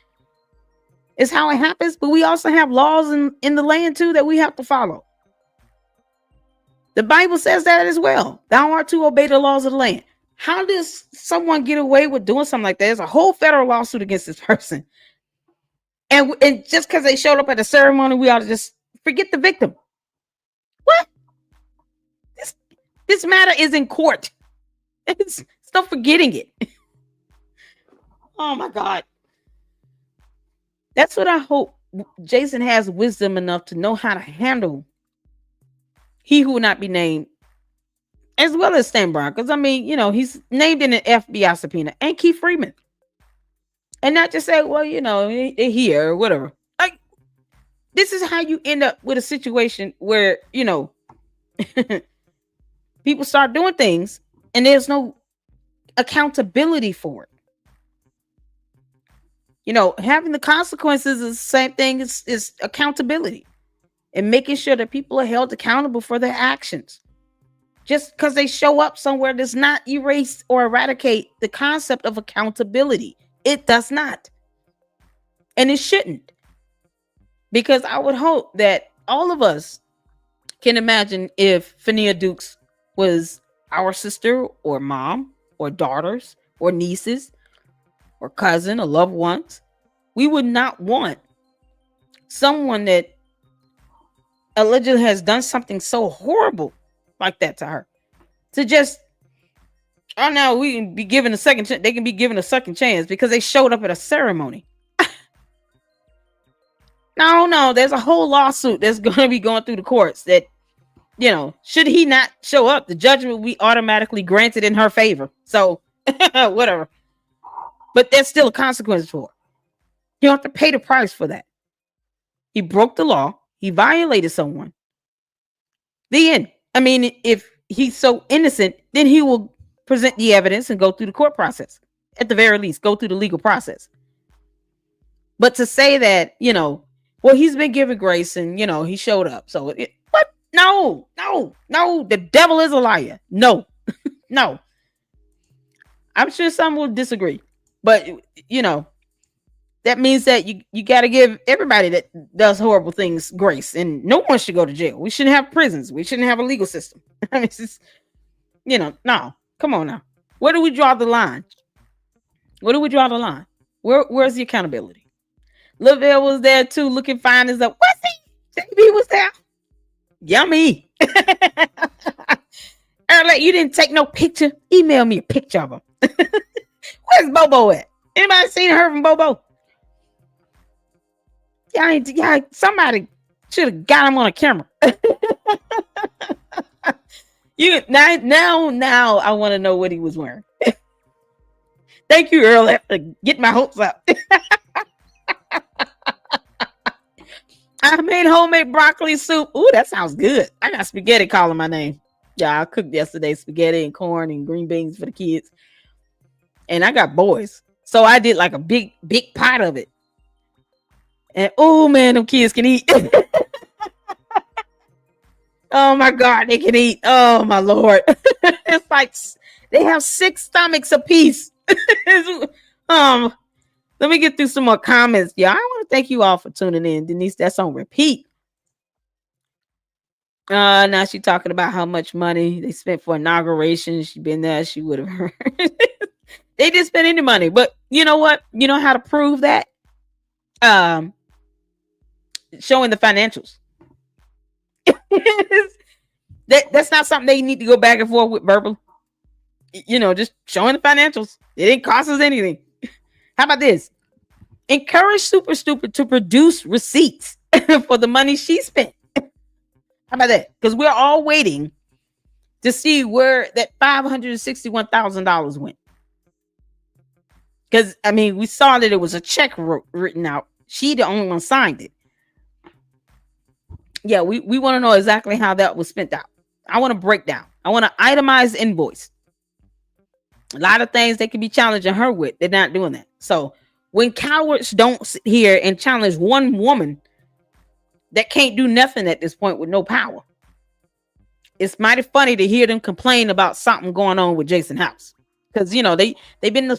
is how it happens. But we also have laws in the land too that we have to follow. The Bible says that as well. Thou art to obey the laws of the land. How does someone get away with doing something like that? There's a whole federal lawsuit against this person. And just because they showed up at the ceremony, we ought to just forget the victim. What? This matter is in court. Stop forgetting it. Oh my God. That's what I hope Jason has wisdom enough to know how to handle he who will not be named, as well as Stan Brown. Because I mean, he's named in an FBI subpoena, and Keith Freeman. And not just say, well, they're here or whatever. Like, this is how you end up with a situation where, people start doing things and there's no accountability for it. Having the consequences is the same thing as accountability and making sure that people are held accountable for their actions. Just because they show up somewhere does not erase or eradicate the concept of accountability. It does not. And it shouldn't. Because I would hope that all of us can imagine if Fania Dukes was our sister or mom or daughters or nieces or cousin or loved ones. We would not want someone that allegedly has done something so horrible like that to her to just, oh no, we can be given a second chance. They can be given a second chance because they showed up at a ceremony. No, there's a whole lawsuit that's going to be going through the courts that, should he not show up, the judgment will be automatically granted in her favor. So whatever. But there's still a consequence for it. You have to pay the price for that. He broke the law. He violated someone. The end. I mean, if he's so innocent, then he will present the evidence and go through the court process. At the very least, go through the legal process. But to say that, well, he's been given grace and, he showed up. So what? No. The devil is a liar. No. No. I'm sure some will disagree. But, that means that you got to give everybody that does horrible things grace, and no one should go to jail. We shouldn't have prisons. We shouldn't have a legal system. I mean, it's just, no, come on now. Where do we draw the line? Where's the accountability? Lavelle was there too, looking fine as a, was he? JB was there. Yummy. Earlier, you didn't take no picture. Email me a picture of him. Where's Bobo at? Anybody seen her from Bobo? Yeah, somebody should have got him on a camera. Now I want to know what he was wearing. Thank you, Earl, for getting my hopes up. I made homemade broccoli soup. Ooh, that sounds good. I got spaghetti calling my name. Yeah, I cooked yesterday spaghetti and corn and green beans for the kids. And I got boys. So I did like a big pot of it. And oh man, them kids can eat. Oh my God, they can eat. Oh my Lord. It's like they have 6 stomachs apiece. Let me get through some more comments. Yeah, I want to thank you all for tuning in. Denise, that's on repeat. Now she's talking about how much money they spent for inauguration. She been there, she would have heard. They didn't spend any money, but you know what? You know how to prove that? Showing the financials. That's not something they need to go back and forth with verbal. Just showing the financials. It didn't cost us anything. How about this? Encourage Super Stupid to produce receipts for the money she spent. How about that? Because we're all waiting to see where that $561,000 went. Because, I mean, we saw that it was a check written out. She the only one signed it. Yeah, we want to know exactly how that was spent out. I want to break down. I want to itemize invoice. A lot of things they can be challenging her with. They're not doing that. So when cowards don't sit here and challenge one woman that can't do nothing at this point with no power. It's mighty funny to hear them complain about something going on with Jason House, because they've been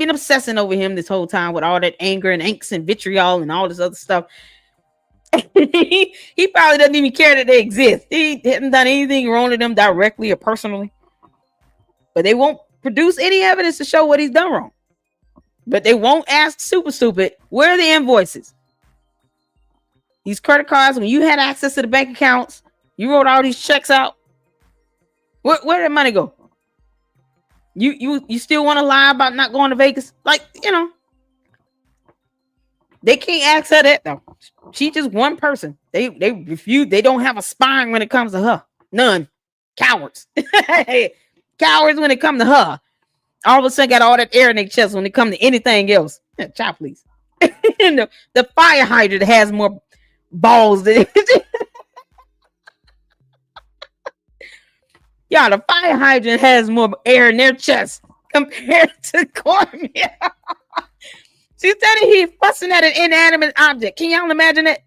obsessing over him this whole time with all that anger and angst and vitriol and all this other stuff. He probably doesn't even care that they exist. He hasn't done anything wrong to them directly or personally, but they won't produce any evidence to show what he's done wrong. But they won't ask Super Stupid, where are the invoices? These credit cards, when you had access to the bank accounts, you wrote all these checks out. Where did money go? You still want to lie about not going to Vegas? They can't ask her that though. She's just one person. They refuse. They don't have a spine when it comes to her. None. Cowards. Cowards when it comes to her. All of a sudden got all that air in their chest when it comes to anything else. Child, please. The fire hydrant has more balls than yeah, the fire hydrant has more air in their chest compared to Cormier. She said he's fussing at an inanimate object. Can y'all imagine it?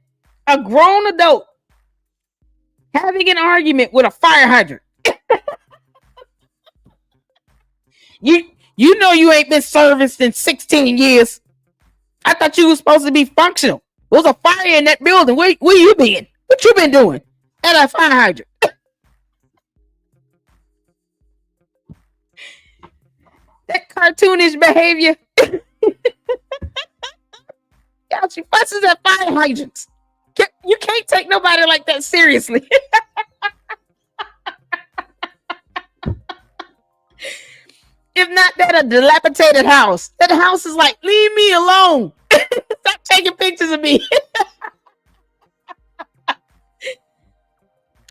A grown adult having an argument with a fire hydrant. You know you ain't been serviced in 16 years. I thought you were supposed to be functional. There was a fire in that building. Where you been? What you been doing at that fire hydrant? That cartoonish behavior. Y'all, she fusses at fire hydrants. You can't take nobody like that seriously. If not that, a dilapidated house. That house is like, leave me alone. Stop taking pictures of me.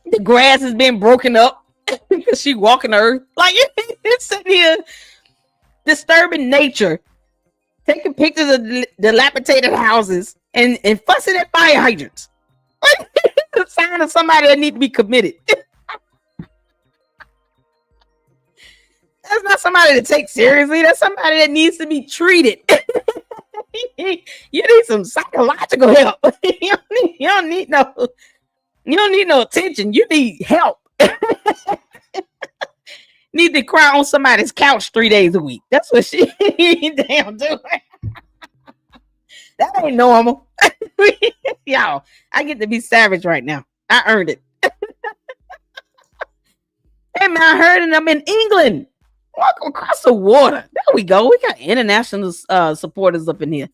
The grass has been broken up because she walking the earth. Like, it's sitting here disturbing nature, taking pictures of dilapidated houses and fussing at fire hydrants. It's a sign of somebody that need to be committed. That's not somebody to take seriously. That's somebody that needs to be treated. You need some psychological help. You don't need no attention. You need help. Need to cry on somebody's couch 3 days a week. That's what she damn doing. That ain't normal. Y'all, I get to be savage right now. I earned it. Hey man, I heard them in England. Walk across the water. There we go. We got international supporters up in here.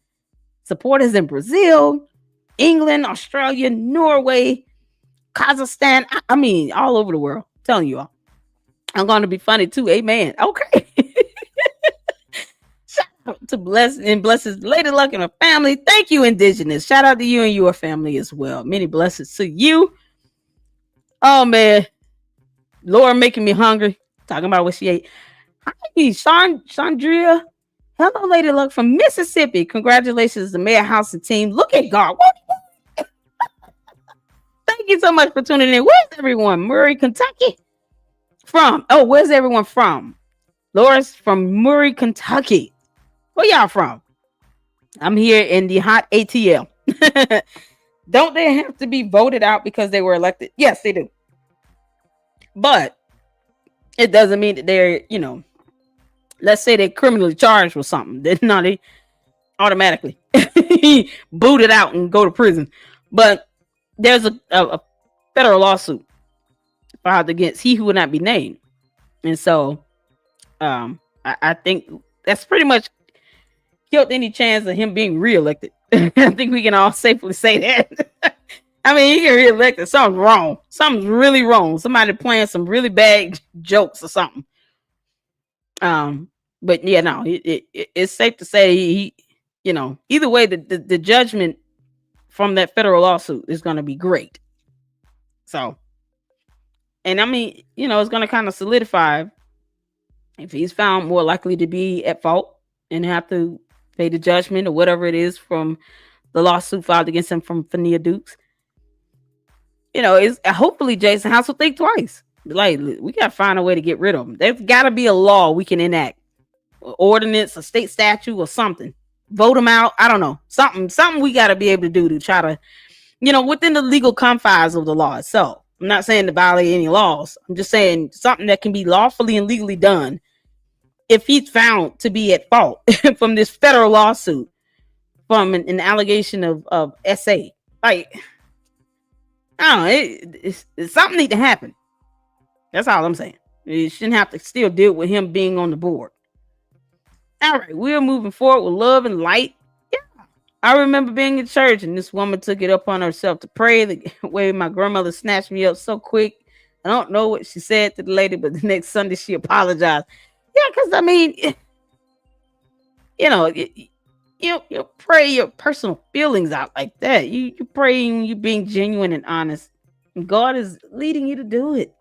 Supporters in Brazil, England, Australia, Norway, Kazakhstan. I mean, all over the world. I'm telling you all. I'm going to be funny too. Amen. Okay. Shout out to blesses Lady Luck and her family. Thank you, Indigenous. Shout out to you and your family as well. Many blessings to you. Oh man. Laura making me hungry. Talking about what she ate. Hi, Chandria. Hello, Lady Luck from Mississippi. Congratulations to Mayor House and team. Look at God. Thank you so much for tuning in. Where's everyone? Murray, Kentucky. Where's everyone from? Laura's from Murray, Kentucky. Where y'all from? I'm here in the hot ATL. Don't they have to be voted out because they were elected? Yes, they do. But it doesn't mean that they're, let's say they're criminally charged with something. Then no, they automatically booted out and go to prison. But there's a federal lawsuit filed against he who would not be named. And so I think that's pretty much killed any chance of him being reelected. I think we can all safely say that. I mean, he get reelected. Something's wrong. Something's really wrong. Somebody playing some really bad jokes or something. But yeah, no, it's safe to say he either way, the judgment from that federal lawsuit is going to be great. So, and I mean, it's going to kind of solidify if he's found more likely to be at fault and have to pay the judgment or whatever it is from the lawsuit filed against him from Fania Dukes. Is hopefully Jason House will think twice. Like, we got to find a way to get rid of him. There's got to be a law we can enact, ordinance, a state statute, or something. Vote him out. I don't know. Something we got to be able to do to try to within the legal confines of the law itself. I'm not saying to violate any laws. I'm just saying something that can be lawfully and legally done if he's found to be at fault from this federal lawsuit from an allegation of SA. Like, I don't know, it's something need to happen. That's all I'm saying. You shouldn't have to still deal with him being on the board. All right, we're moving forward with love and light. Yeah, I remember being in church and this woman took it upon herself to pray the way my grandmother snatched me up so quick. I don't know what she said to the lady, but the next Sunday she apologized. Yeah, because I mean, you pray your personal feelings out like that. You praying, you being genuine and honest, and God is leading you to do it.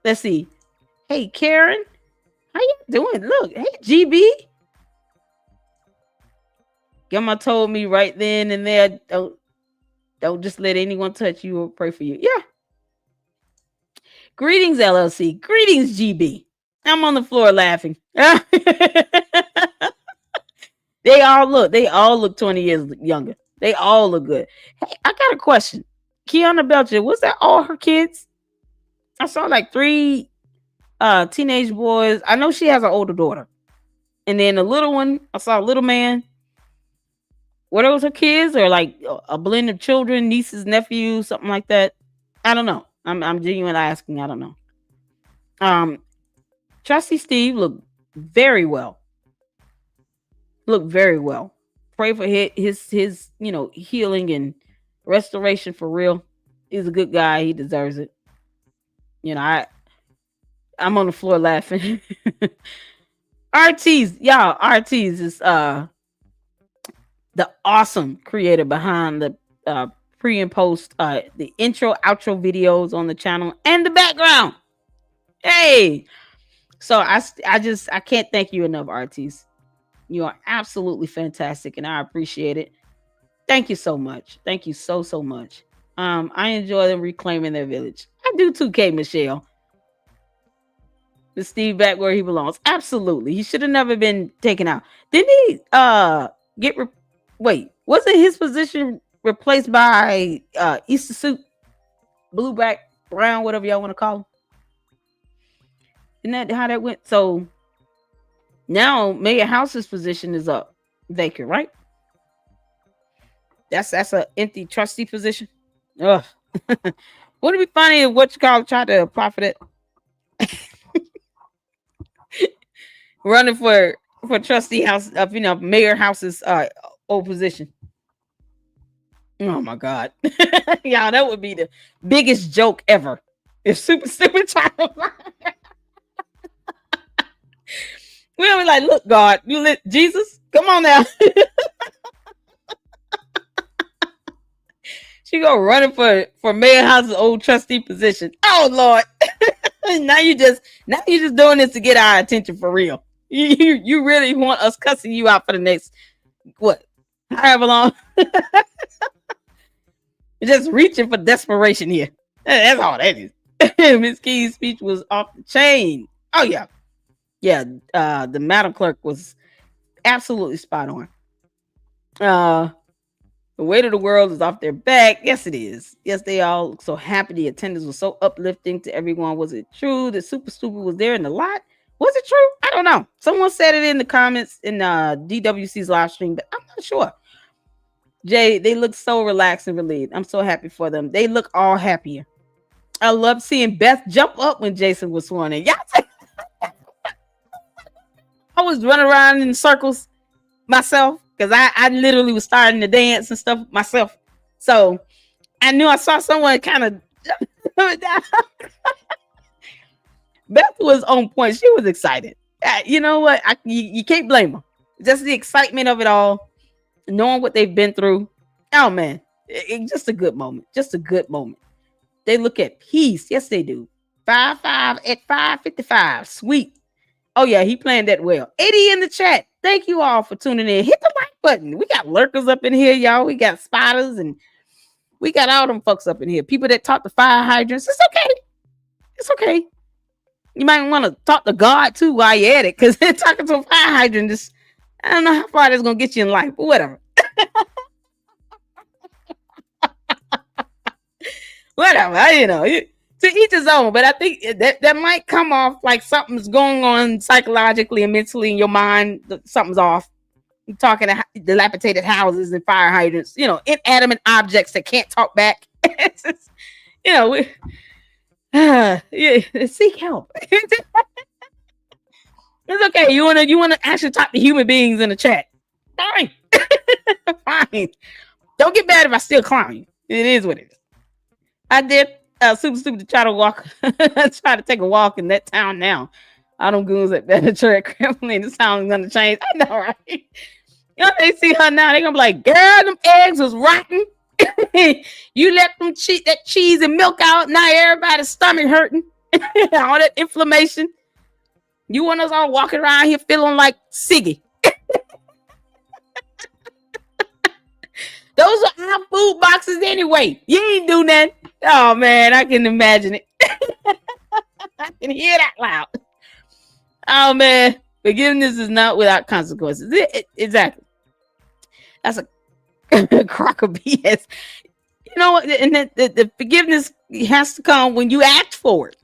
Let's see. Hey, Karen, how you doing? Look, hey, GB. Grandma told me right then and there, don't just let anyone touch you or pray for you. Yeah. Greetings, LLC. Greetings, GB. I'm on the floor laughing. They all look 20 years younger. They all look good. Hey, I got a question. Kiana Belcher, was that all her kids? I saw like 3 teenage boys. I know she has an older daughter. And then the little one, I saw a little man. Were those her kids or like a blend of children, nieces, nephews, something like that? I don't know. I'm genuinely asking. I don't know. Trustee Steve looked very well. Pray for his healing and restoration for real. He's a good guy. He deserves it. I'm on the floor laughing. RTs, y'all. RTs is the awesome creator behind the pre and post, the intro, outro videos on the channel and the background. Hey, so I can't thank you enough, RTs. You are absolutely fantastic, and I appreciate it. Thank you so much. Thank you so much. I enjoy them reclaiming their village. I do too, K. Michelle. The Steve back where he belongs. Absolutely. He should have never been taken out. Didn't he wasn't his position replaced by Easter suit? Blue, black, brown, whatever y'all want to call him. Isn't that how that went? So now Mayor House's position is up vacant, right? That's an empty trustee position. Ugh. Wouldn't it be funny if what you call try to apply for that? Running for trustee house of Mayor House's old position. Oh my God. Y'all, that would be the biggest joke ever. If Super Stupid tried to apply. We'll be like, look, God, you lit Jesus, come on now. She go running for Mayor House's old trustee position. Oh Lord. now you just doing this to get our attention for real. You really want us cussing you out for the next however long. Just reaching for desperation here. That's all that is. Miss Key's speech was off the chain. Oh yeah. Yeah, the Madam Clerk was absolutely spot on. The weight of the world is off their back. Yes, it is. Yes, they all look so happy. The attendance was so uplifting to everyone. Was it true that Super Stupid was there in the lot? Was it true? I don't know. Someone said it in the comments in DWC's live stream, but I'm not sure. Jay, they look so relaxed and relieved. I'm so happy for them. They look all happier. I love seeing Beth jump up when Jason was sworn in. I was running around in circles myself because I literally was starting to dance and stuff myself. So I knew I saw someone kind of Beth was on point. She was excited. You know what? You can't blame her. Just the excitement of it all, knowing what they've been through. Oh man, just a good moment. Just a good moment. They look at peace. Yes, they do. 5-5 at 5:55. Sweet. Oh yeah, he planned that well. 80 in the chat. Thank you all for tuning in. Hit the like button. We got lurkers up in here, y'all. We got spotters and we got all them folks up in here. People that talk to fire hydrants. It's okay. It's okay. You might want to talk to God too while you're at it, because talking to a fire hydrant is I don't know how far that's gonna get you in life, but whatever. Whatever, to each his own. But I think that might come off like something's going on psychologically and mentally in your mind. Something's off. You're talking to dilapidated houses and fire hydrants, inanimate objects that can't talk back. It's just, yeah, seek help. It's okay. You wanna actually talk to human beings in the chat. Fine. Fine. Don't get mad if I still clown you. It is what it is. I did super stupid to try to take a walk in that town now. All them goons at Celebratory Kremlin, this town is gonna change. I know, right? They see her now, they're gonna be like, girl, them eggs was rotten. You let them cheat that cheese and milk out. Now everybody's stomach hurting. All that inflammation. You want us all walking around here feeling like Siggy. Those are our food boxes anyway. You ain't do nothing. Oh man, I can imagine it. I can hear that loud. Oh man, forgiveness is not without consequences. Exactly. That's a crock of BS. You know what? And the forgiveness has to come when you act for it.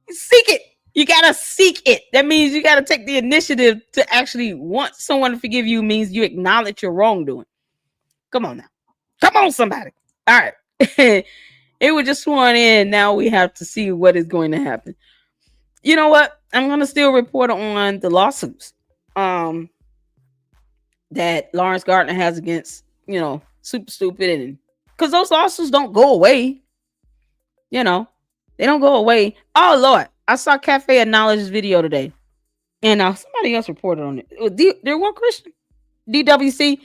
Seek it. You gotta seek it. That means you gotta take the initiative to actually want someone to forgive you. Means you acknowledge your wrongdoing. Come on now. Come on, somebody. All right. It was just sworn in. Now we have to see what is going to happen. You know what? I'm gonna still report on the lawsuits that Lawrence Gardner has against, Super Stupid, and because those lawsuits don't go away. They don't go away. Oh Lord, I saw Cafe acknowledge this video today, and somebody else reported on it. There one Christian, DWC.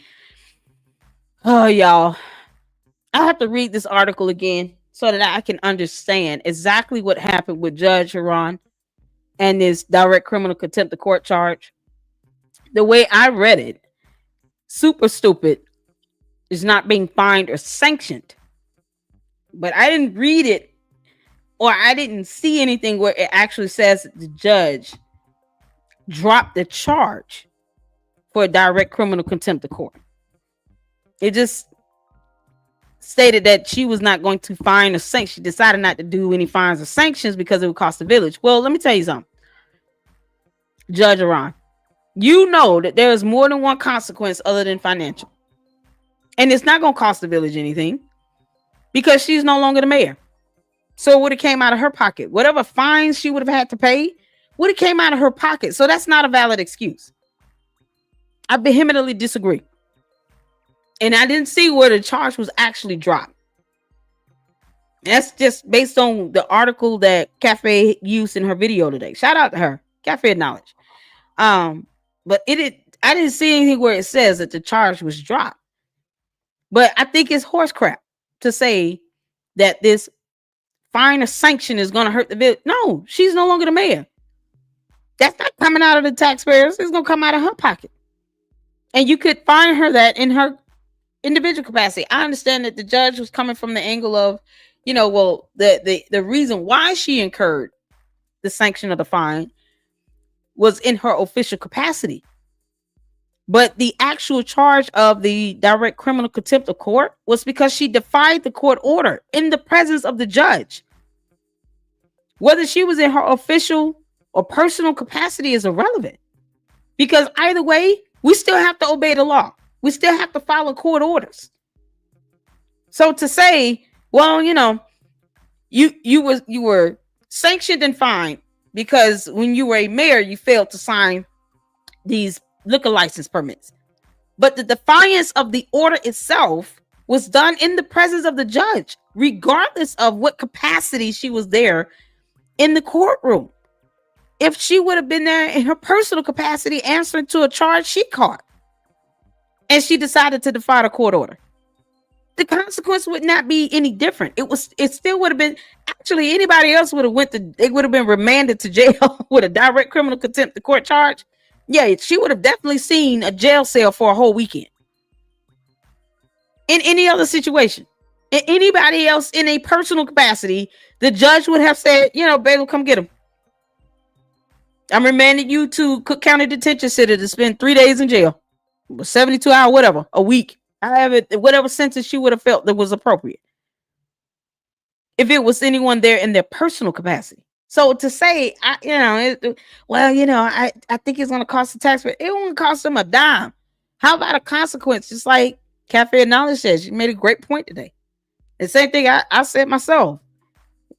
Oh y'all, I have to read this article again so that I can understand exactly what happened with Judge Huron and this direct criminal contempt of court charge. The way I read it, Super Stupid is not being fined or sanctioned, but I didn't read it. Or I didn't see anything where it actually says that the judge dropped the charge for direct criminal contempt of court. It just stated that she was not going to fine or sanction. She decided not to do any fines or sanctions because it would cost the village. Well, let me tell you something. Judge Iran, you know that there is more than one consequence other than financial. And it's not going to cost the village anything because she's no longer the mayor. So it would have came out of her pocket. Whatever fines she would have had to pay would have came out of her pocket. So that's not a valid excuse. I vehemently disagree. And I didn't see where the charge was actually dropped. That's just based on the article that Cafe used in her video today. Shout out to her. Cafe Knowledge. But I didn't see anything where it says that the charge was dropped. But I think it's horse crap to say that this fine or sanction is going to hurt the village. No, she's no longer the mayor. That's not coming out of the taxpayers. It's going to come out of her pocket. And you could fine her that in her individual capacity. I understand that the judge was coming from the angle of, the reason why she incurred the sanction of the fine was in her official capacity. But the actual charge of the direct criminal contempt of court was because she defied the court order in the presence of the judge. Whether she was in her official or personal capacity is irrelevant. Because either way, we still have to obey the law. We still have to follow court orders. So to say, well, you were sanctioned and fined because when you were a mayor, you failed to sign these liquor license permits. But the defiance of the order itself was done in the presence of the judge, regardless of what capacity she was there in the courtroom. If she would have been there in her personal capacity answering to a charge she caught, and she decided to defy the court order, the consequence would not be any different. It still would have been, actually anybody else would have been remanded to jail with a direct criminal contempt of court charge. Yeah, she would have definitely seen a jail cell for a whole weekend. In any other situation, anybody else in a personal capacity, the judge would have said, baby, come get him. I'm remanding you to Cook County Detention Center to spend 3 days in jail, 72 hours, whatever, a week. I have it, whatever sentence you would have felt that was appropriate, if it was anyone there in their personal capacity. So to say, I think it's going to cost the taxpayer. It won't cost them a dime. How about a consequence? Just like Cafe Knowledge says, you made a great point today. The same thing I said myself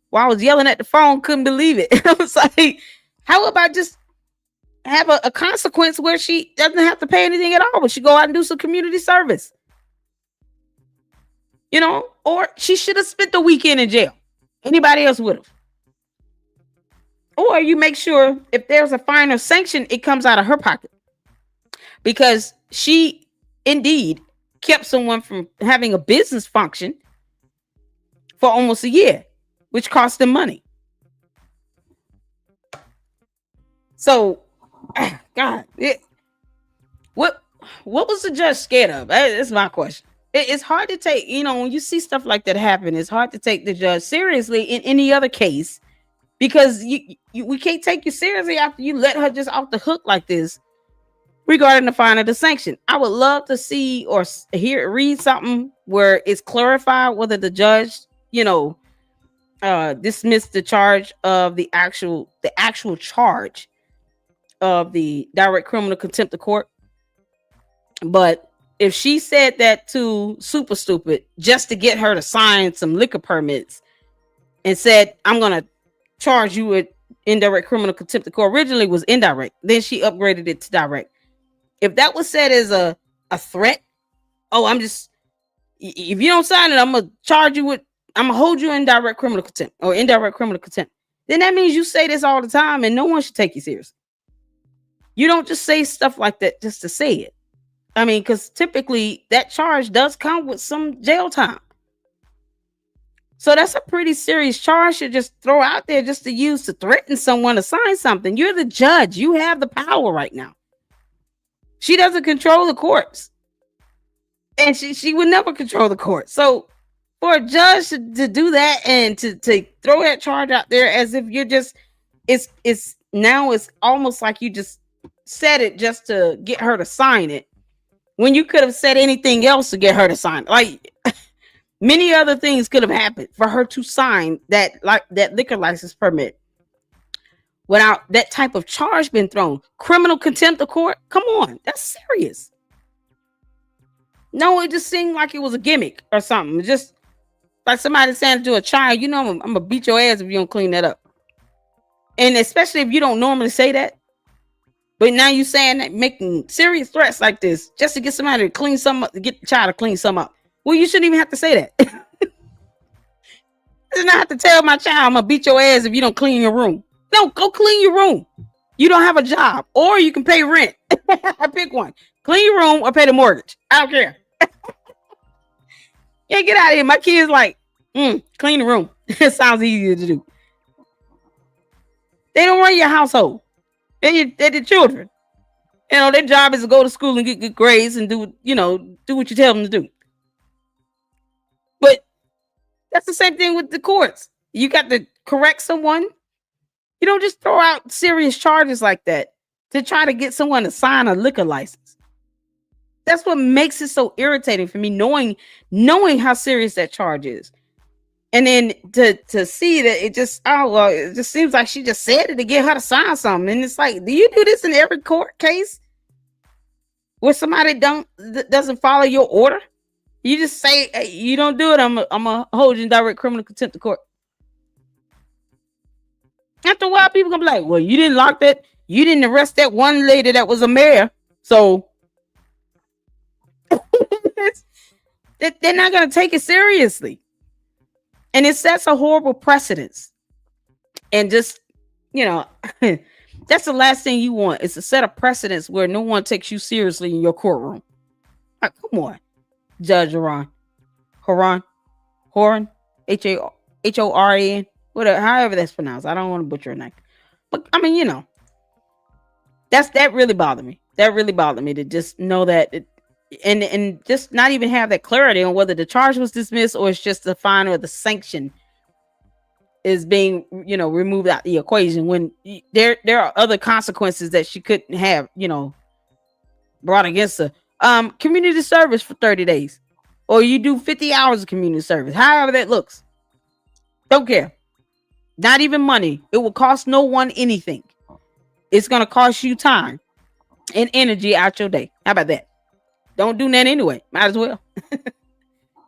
while I was yelling at the phone, couldn't believe it. I was like, how about just have a consequence where she doesn't have to pay anything at all, but she go out and do some community service? Or she should have spent the weekend in jail. Anybody else would have. Or you make sure if there's a fine or sanction, it comes out of her pocket. Because she indeed kept someone from having a business function for almost a year, which cost them money. So, God, what was the judge scared of? That's my question. It's hard to take, when you see stuff like that happen, it's hard to take the judge seriously in any other case, because we can't take you seriously after you let her just off the hook like this regarding the fine or the sanction. I would love to see or read something where it's clarified whether the judge, dismissed the charge of the actual charge of the direct criminal contempt of court. But if she said that to Super Stupid just to get her to sign some liquor permits and said, I'm going to charge you with indirect criminal contempt of court, originally was indirect, then she upgraded it to direct. If that was said as a threat, if you don't sign it, I'm going to hold you in direct criminal contempt or indirect criminal contempt. Then that means you say this all the time and no one should take you seriously. You don't just say stuff like that just to say it. I mean, because typically that charge does come with some jail time. So that's a pretty serious charge to just throw out there just to use to threaten someone to sign something. You're the judge. You have the power right now. She doesn't control the courts. And she would never control the court. So for a judge to do that and to throw that charge out there as if you're just, it's almost like you just said it just to get her to sign it, when you could have said anything else to get her to sign it. Like many other things could have happened for her to sign that liquor license permit without that type of charge being thrown. Criminal contempt of court? Come on, that's serious. No, it just seemed like it was a gimmick or something. It's just like somebody saying to a child, I'm gonna beat your ass if you don't clean that up. And especially if you don't normally say that. But now you saying that, making serious threats like this just to get somebody to clean something up, to get the child to clean something up. Well, you shouldn't even have to say that. You don't have to tell my child, I'm gonna beat your ass if you don't clean your room. No, go clean your room. You don't have a job, or you can pay rent. I pick one. Clean your room or pay the mortgage. I don't care. Yeah, get out of here. My kids like, clean the room. It sounds easier to do. They don't run your household. They're the children. Their job is to go to school and get good grades and do what you tell them to do. But that's the same thing with the courts. You got to correct someone. You don't just throw out serious charges like that to try to get someone to sign a liquor license. That's what makes it so irritating for me, knowing how serious that charge is. And then to see that it just seems like she just said it to get her to sign something. And it's like, do you do this in every court case where somebody doesn't follow your order? You just say, hey, you don't do it, I'm gonna hold you in direct criminal contempt of court. After a while, people gonna be like, well, you didn't lock that, you didn't arrest that one lady that was a mayor, so they're not gonna take it seriously. And it sets a horrible precedence. And just, that's the last thing you want. It's a set of precedents where no one takes you seriously in your courtroom. Like, come on, Judge Horan, Horan, whatever, however that's pronounced. I don't want to butcher her name. But I mean, that really bothered me. That really bothered me to just know that and just not even have that clarity on whether the charge was dismissed or it's just the fine or the sanction is being, removed out the equation when there are other consequences that she couldn't have, brought against her. Community service for 30 days, or you do 50 hours of community service, however that looks. Don't care. Not even money. It will cost no one anything. It's going to cost you time and energy out your day. How about that? Don't do that anyway. Might as well.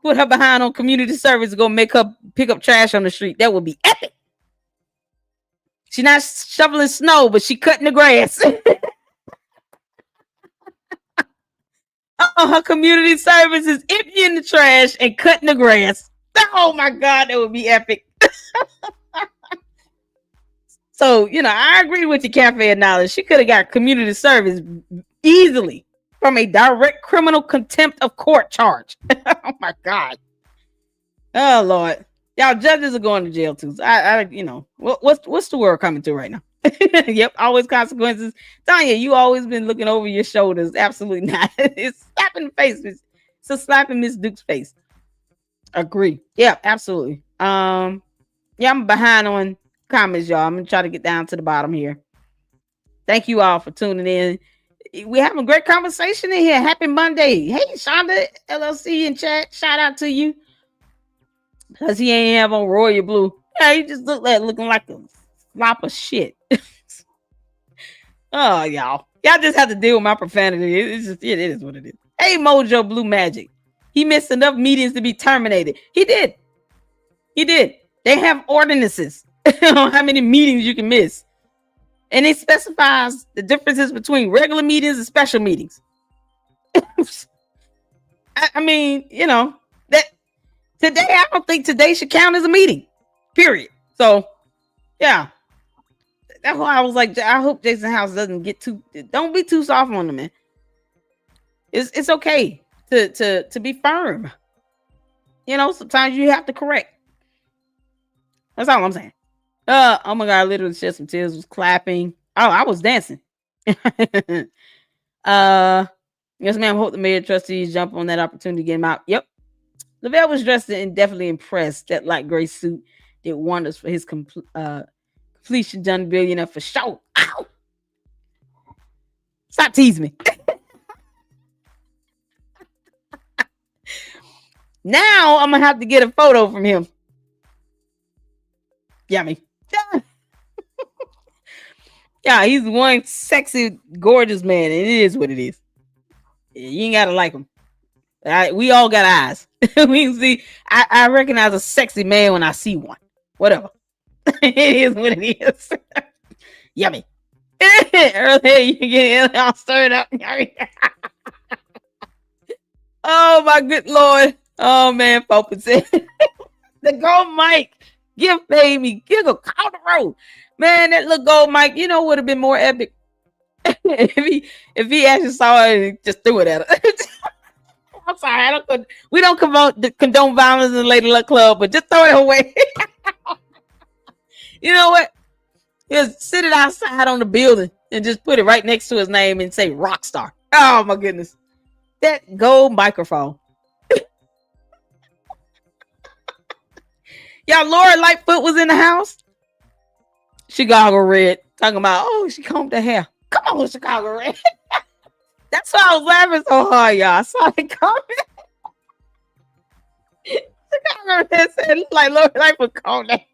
Put her behind on community service to go make her pick up trash on the street. That would be epic. She's not shoveling snow, but she cutting the grass. Her community service is emptying the trash and cutting the grass. Oh my God, that would be epic. So, I agree with your cafe knowledge. She could have got community service easily from a direct criminal contempt of court charge. Oh my God. Oh Lord. Y'all judges are going to jail too. So what's the world coming to right now? Yep, always consequences. Tanya, you always been looking over your shoulders. Absolutely not. It's slapping the face. It's a slap in Miss Duke's face. Agree. Yeah, absolutely. Yeah, I'm behind on comments, y'all. I'm gonna try to get down to the bottom here. Thank you all for tuning in. We're having a great conversation in here. Happy Monday. Hey, Shonda LLC in chat. Shout out to you. Plus, he ain't have on royal blue. Yeah, he just looking like a slop of shit. Oh, y'all just have to deal with my profanity. It is what it is. Hey, Mojo Blue Magic. He missed enough meetings to be terminated. He did. They have ordinances on how many meetings you can miss. And it specifies the differences between regular meetings and special meetings. I mean, that today, I don't think today should count as a meeting. Period. So, yeah. That's why I was like, I hope Jason House don't be too soft on him, man. It's okay to be firm. Sometimes you have to correct. That's all I'm saying. Oh my God, I literally shed some tears, was clapping. Oh, I was dancing. Yes, ma'am. Hope the mayor trustees jump on that opportunity to get him out. Yep. Lavelle was dressed and definitely impressed. That light gray suit did wonders for his completion done billionaire for sure. Ow! Stop teasing me. Now I'm gonna have to get a photo from him. Yummy. Yeah, he's one sexy, gorgeous man, and it is what it is. You ain't gotta like him. We all got eyes. We can see. I recognize a sexy man when I see one. Whatever. It is what it is. Yummy. Earlier you get all stirred up. Oh my good Lord. Oh man, Pope said the gold mic. Give baby, giggle, call the road. Man, that little gold mic, would have been more epic if he actually saw it and just threw it at her. I'm sorry, we don't condone violence in the Lady Luck Club, but just throw it away. You know what? Just sit it outside on the building and just put it right next to his name and say Rockstar. Oh my goodness. That gold microphone. Y'all, Laura Lightfoot was in the house. Chicago Red. Talking about, she combed her hair. Come on, Chicago Red. That's why I was laughing so hard, y'all. I saw the comment. Chicago Red said, like Laura Lightfoot combed her hair.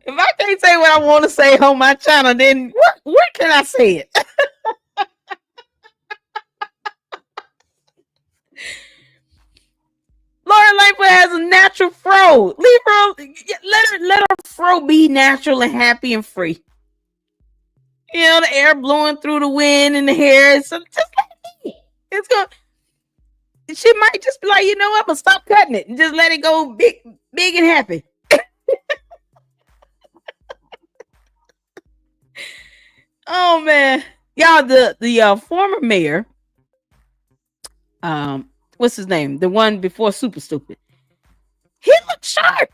If I can't say what I want to say on my channel, then where can I say it? Laura Lightfoot has a natural fro. Leave her, let her fro be natural and happy and free. The air blowing through the wind and the hair. So just let it be. It's going. She might just be like, I'm gonna stop cutting it and just let it go big and happy. Oh man, y'all, the former mayor, what's his name? The one before Super Stupid. He looked sharp.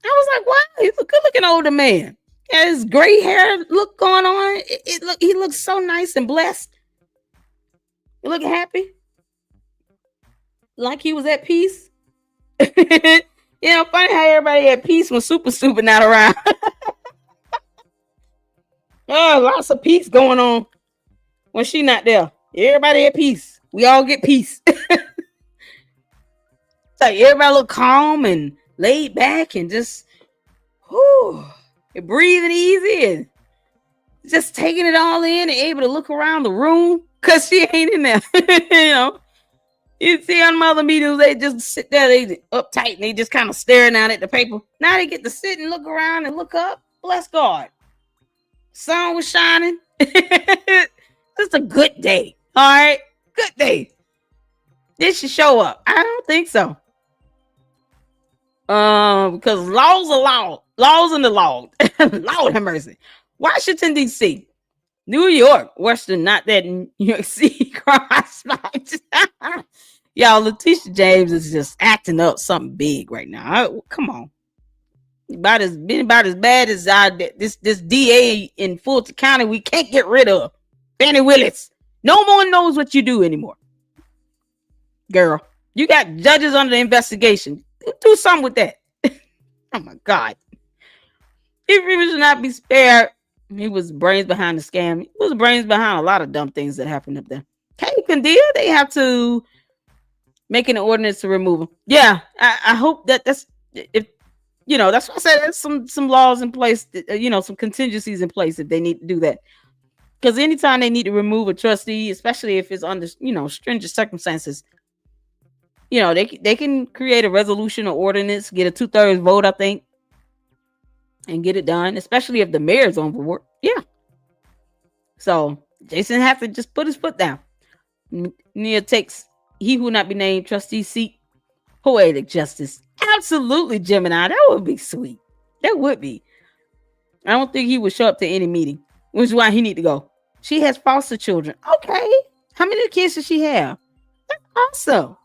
I was like, wow, he's a good looking older man. His gray hair look going on. He looks so nice and blessed. He looking happy, like he was at peace. Funny how everybody at peace when super stupid not around. Oh, lots of peace going on when she not there. Everybody at peace. We all get peace. Like everybody look calm and laid back and just breathing easy and just taking it all in and able to look around the room because she ain't in there. You see on other meetings, they just sit there, they uptight and they just kind of staring out at the paper. Now they get to sit and look around and look up. Bless God. Sun was shining. Just a good day. All right. Good day. Did she show up? I don't think so. Because laws are law. Laws in the law. Lord have mercy. Washington, D.C. New York. Western, not that New York City crime spots. Y'all, Letitia James is just acting up something big right now. Come on. About as bad as this DA in Fulton County we can't get rid of. Fannie Willis. No one knows what you do anymore. Girl, you got judges under investigation. Do something with that. Oh my God. He should not be spared. He was brains behind the scam. He was brains behind a lot of dumb things that happened up there. Kay Candia, they have to make an ordinance to remove him. Yeah, I hope that's if that's why I said there's some laws in place, some contingencies in place if they need to do that. Because anytime they need to remove a trustee, especially if it's under stringent circumstances, they can create a resolution or ordinance, get a 2/3 vote, I think, and get it done, especially if the mayor's on board. Yeah. So Jason has to just put his foot down. Nia takes he who not be named trustee seat. Poetic justice. Absolutely, Gemini. That would be sweet. That would be. I don't think he would show up to any meeting, which is why he need to go. She has foster children. Okay. How many kids does she have? That's awesome.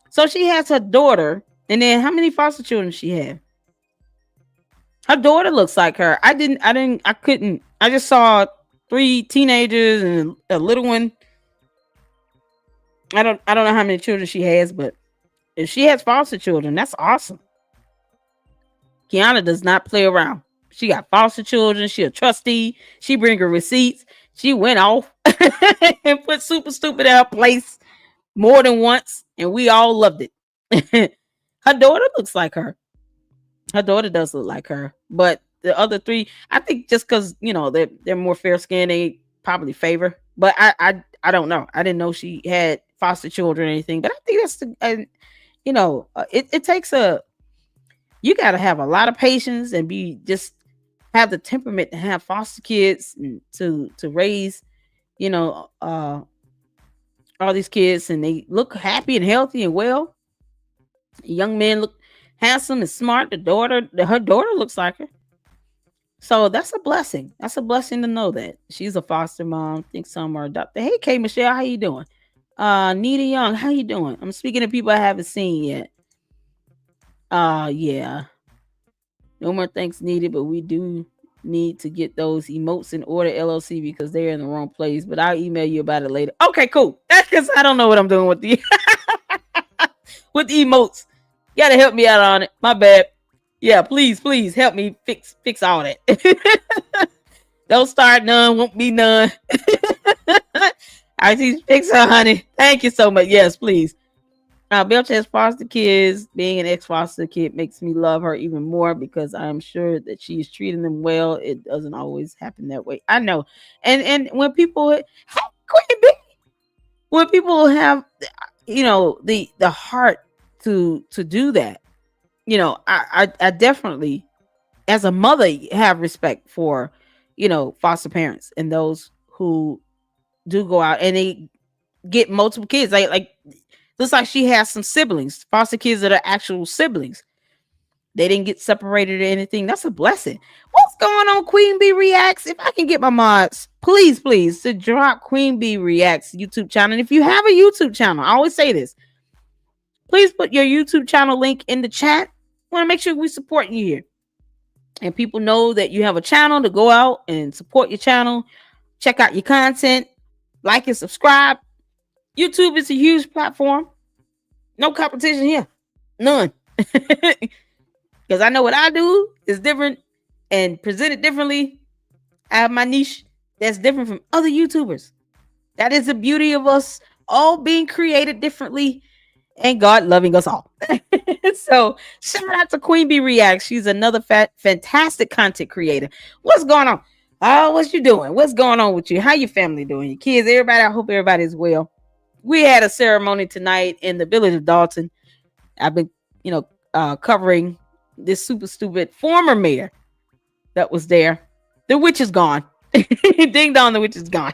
So she has her daughter, and then how many foster children she have? Her daughter looks like her. I couldn't. I just saw 3 teenagers and a little one. I don't know how many children she has, but if she has foster children, that's awesome. Kiana does not play around. She got foster children. She a trustee. She bring her receipts. She went off and put super stupid in her place more than once, and we all loved it. Her daughter looks like her. Her daughter does look like her, but the other 3, I think, just because they're more fair skinned, they probably favor. But I don't know. I didn't know she had foster children or anything. But I think that's it takes you got to have a lot of patience and have the temperament to have foster kids and to raise all these kids, and they look happy and healthy and well. Young men look handsome and smart. Her daughter looks like her. So that's a blessing. That's a blessing to know that she's a foster mom. I think some are adopted. Hey, Kay Michelle, how you doing? Nita Young, how you doing? I'm speaking to people I haven't seen yet. Yeah. No more thanks needed, but we do need to get those emotes in order, LLC, because they're in the wrong place. But I'll email you about it later. Okay, cool. That's because I don't know what I'm doing with the with the emotes. You gotta help me out on it. My bad. Yeah, please help me fix all that. Don't start none, won't be none. I see fix her, honey. Thank you so much. Yes, please. Belch has foster kids. Being an ex-foster kid makes me love her even more because I'm sure that she is treating them well. It doesn't always happen that way. I know. And when people when people have the heart to do that, I definitely, as a mother, have respect for foster parents and those who do go out and they get multiple kids. Like looks like she has some siblings, foster kids that are actual siblings. They didn't get separated or anything. That's a blessing. What's going on, Queen Bee Reacts? If I can get my mods, please, to drop Queen Bee Reacts YouTube channel. And if you have a YouTube channel, I always say this, please put your YouTube channel link in the chat. I want to make sure we support you here. And people know that you have a channel to go out and support your channel. Check out your content. Like and subscribe. YouTube is a huge platform. No competition here. None. Because I know what I do is different and presented differently. I have my niche that's different from other YouTubers. That is the beauty of us all being created differently and God loving us all. So shout out to Queen Bee Reacts. She's another fantastic content creator. What's going on? Oh, what you doing? What's going on with you? How your family doing? Your kids, everybody? I hope everybody's well. We had a ceremony tonight in the village of Dalton. I've been, covering this super stupid former mayor that was there. The witch is gone. Ding dong, the witch is gone.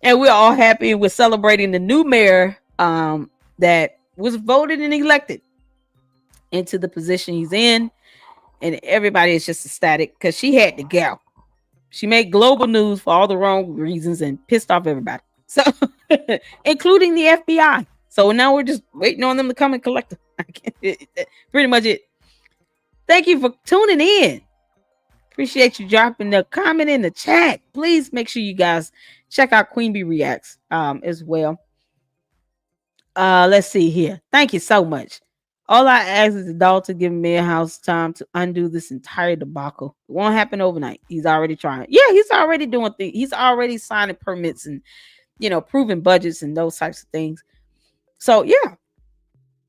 And we're all happy. We're celebrating the new mayor that was voted and elected into the position he's in. And everybody is just ecstatic because she had to go. She made global news for all the wrong reasons and pissed off everybody. So, including the FBI. So now we're just waiting on them to come and collect her. Pretty much it. Thank you for tuning in. Appreciate you dropping the comment in the chat. Please make sure you guys check out Queen Bee Reacts as well. Let's see here. Thank you so much. All I ask is the Dalton give Mayor House time to undo this entire debacle. It won't happen overnight. He's already trying. Yeah, he's already doing things. He's already signing permits and, proving budgets and those types of things. So, yeah,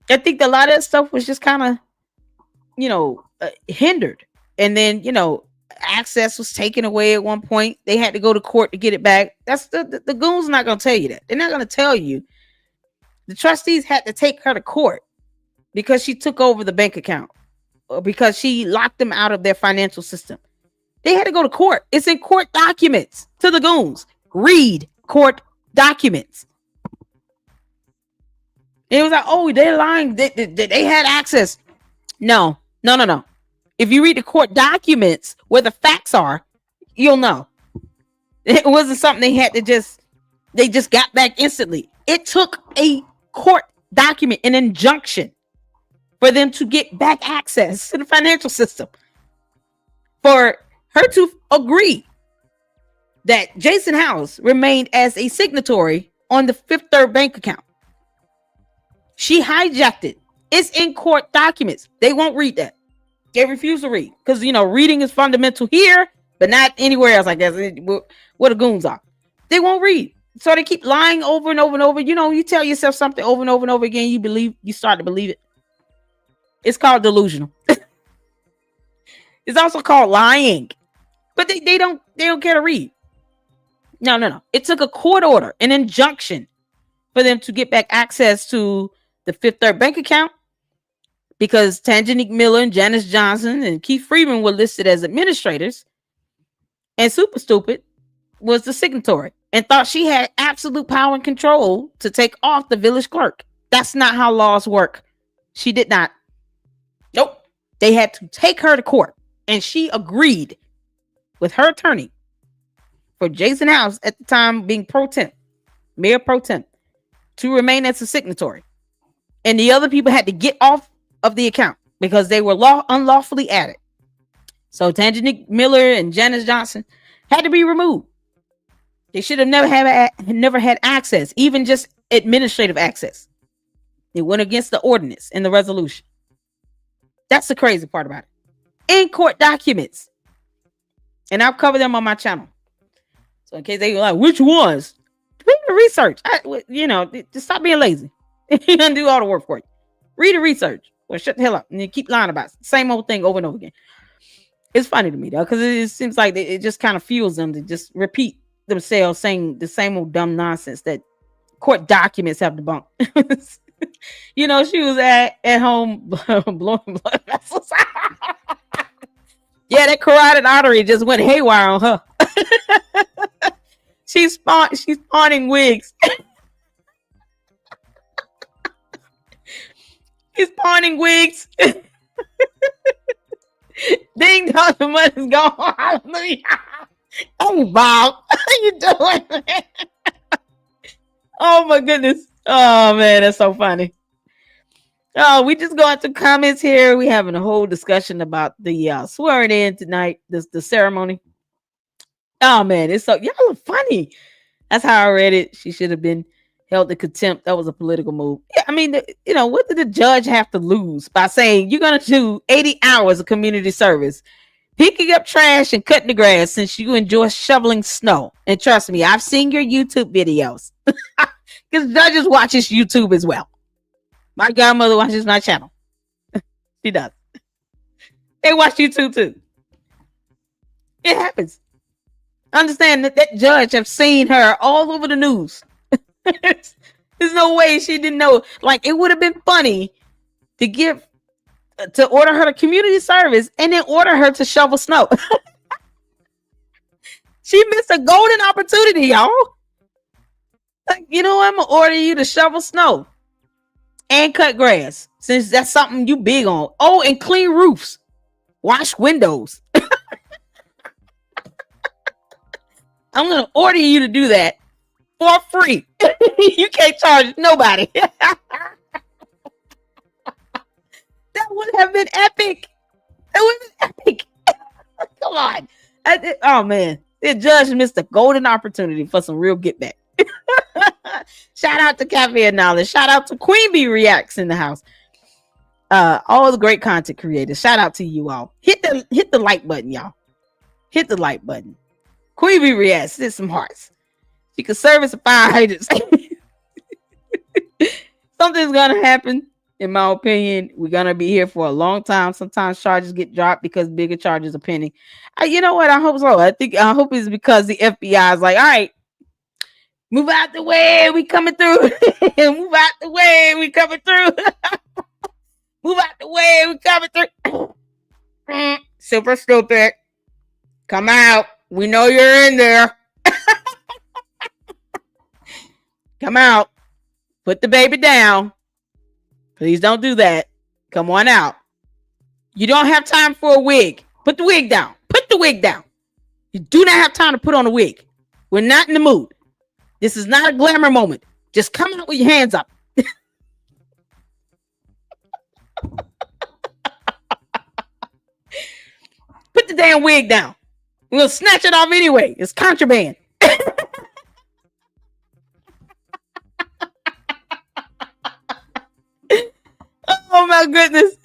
I think a lot of that stuff was just kind of, hindered. And then, access was taken away at one point. They had to go to court to get it back. That's the goons not going to tell you that. They're not going to tell you. The trustees had to take her to court because she took over the bank account or because she locked them out of their financial system. They had to go to court. It's in court documents. To the goons, read court documents. And it was like, oh, they're lying. They had access. No. If you read the court documents where the facts are, you'll know. It wasn't something they just got back instantly. It took a court document, an injunction, for them to get back access to the financial system. For her to agree that Jason House remained as a signatory on the Fifth Third bank account. She hijacked it. It's in court documents. They won't read that. They refuse to read because, reading is fundamental here, but not anywhere else, I guess, where the goons are. They won't read. So they keep lying over and over and over. You tell yourself something over and over and over again. You start to believe it. It's called delusional. It's also called lying, but they don't care to read. No. It took a court order, an injunction for them to get back access to the Fifth Third bank account because Tangenique Miller and Janice Johnson and Keith Freeman were listed as administrators, and Super Stupid was the signatory and thought she had absolute power and control to take off the village clerk. That's not how laws work. She did not. Nope. They had to take her to court, and she agreed with her attorney for Jason House at the time being mayor pro temp, to remain as a signatory. And the other people had to get off of the account because they were unlawfully added. So Tangenique Miller and Janice Johnson had to be removed. They should have never had access, even just administrative access. It went against the ordinance and the resolution. That's the crazy part about it. In court documents. And I'll cover them on my channel. So in case they were like, which ones? Read the research. Just stop being lazy. You're going to do all the work for you. Read the research. Or shut the hell up. And you keep lying about it. Same old thing over and over again. It's funny to me, though, because it seems like it just kind of fuels them to just repeat themselves saying the same old dumb nonsense that court documents have debunked. She was at home blowing blood vessels. Yeah, that carotid artery just went haywire on her. She's spawning wigs. He's spawning wigs. Ding dong, the money's gone. Hallelujah. Oh, Bob. How you doing? Oh, my goodness. Oh, man, that's so funny. Oh, we just going through comments here. We having a whole discussion about the swearing in tonight, the ceremony. Oh, man, it's so, y'all are funny. That's how I read it. She should have been held in contempt. That was a political move. Yeah, I mean, what did the judge have to lose by saying you're going to do 80 hours of community service, picking up trash and cutting the grass since you enjoy shoveling snow? And trust me, I've seen your YouTube videos because judges watches YouTube as well. My godmother watches my channel. She does. They watch YouTube too. It happens. Understand that judge have seen her all over the news. There's no way she didn't know. Like, it would have been funny to order her to community service and then order her to shovel snow. She missed a golden opportunity, y'all. Like, I'm gonna order you to shovel snow and cut grass, since that's something you big on. Oh, and clean roofs, wash windows. I'm gonna order you to do that for free. You can't charge nobody. That would have been epic. That would have been epic. Come on. Oh man, the judge missed a golden opportunity for some real get back. Shout out to Cafe and Knowledge. Shout out to Queen Bee Reacts in the house. All the great content creators. Shout out to you all. Hit the like button, y'all. Hit the like button. Queen Bee Reacts. Did some hearts. She could service a fire hydrant. Something's gonna happen. In my opinion, we're gonna be here for a long time. Sometimes charges get dropped because bigger charges are pending. You know what? I hope so. I hope it's because the FBI is like, all right, move out the way, we coming through. Move out the way, we coming through. Move out the way, we coming through. Super stupid. Come out. We know you're in there. Come out. Put the baby down. Please don't do that. Come on out. You don't have time for a wig. Put the wig down. Put the wig down. You do not have time to put on a wig. We're not in the mood. This is not a glamour moment. Just come out with your hands up. Put the damn wig down. We'll snatch it off anyway. It's contraband. Oh my goodness.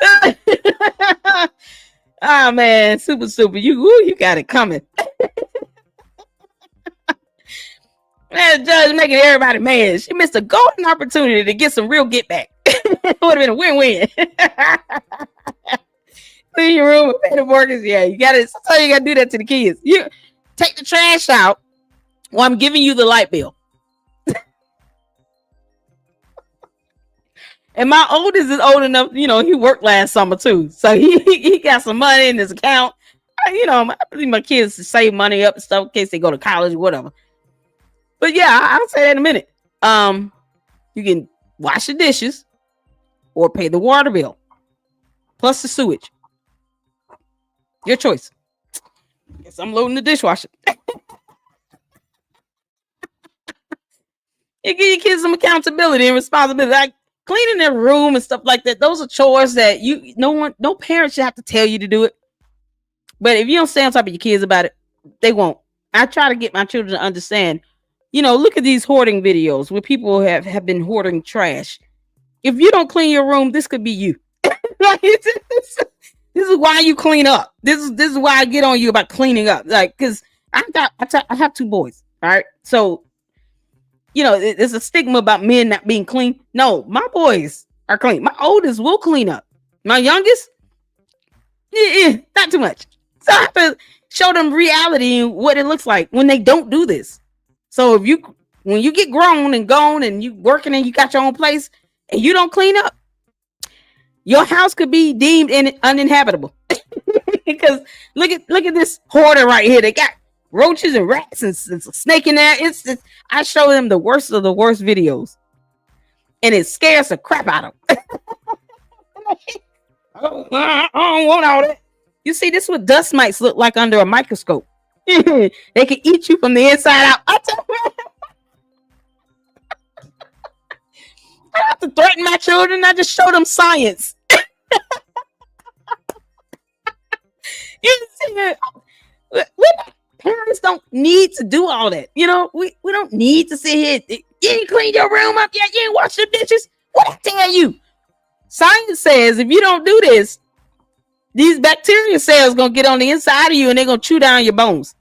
Oh man, super. You got it coming. Man, the judge making everybody mad. She missed a golden opportunity to get some real get back. It would have been a win-win. Clean your room and pay the mortgage. Yeah, sometimes you gotta do that to the kids. You take the trash out while I'm giving you the light bill. And my oldest is old enough, he worked last summer too. So he got some money in his account. I believe my kids to save money up and stuff in case they go to college or whatever. But yeah, I'll say that in a minute. You can wash the dishes or pay the water bill plus the sewage. Your choice. Guess I'm loading the dishwasher. You give your kids some accountability and responsibility. Like cleaning their room and stuff like that. Those are chores that no parent should have to tell you to do it. But if you don't stay on top of your kids about it, they won't. I try to get my children to understand, look at these hoarding videos where people have been hoarding trash. If you don't clean your room, this could be you. Like, this is why you clean up. This is why I get on you about cleaning up. Like, because I have 2 boys. All right. So, there's a stigma about men not being clean. No, my boys are clean. My oldest will clean up. My youngest, not too much. So I have to show them reality and what it looks like when they don't do this. So when you get grown and gone and you working and you got your own place and you don't clean up, your house could be deemed uninhabitable. Because look at this hoarder right here. They got roaches and rats and snake in there. I show them the worst of the worst videos, and it scares the crap out of them. I don't want all that. You see, this is what dust mites look like under a microscope. They can eat you from the inside out. I have to threaten my children. I just show them science. You see, parents don't need to do all that. We don't need to sit here. You ain't cleaned your room up yet. You ain't washed the dishes. What I tell you? Science says if you don't do this, these bacteria cells gonna get on the inside of you and they're gonna chew down your bones.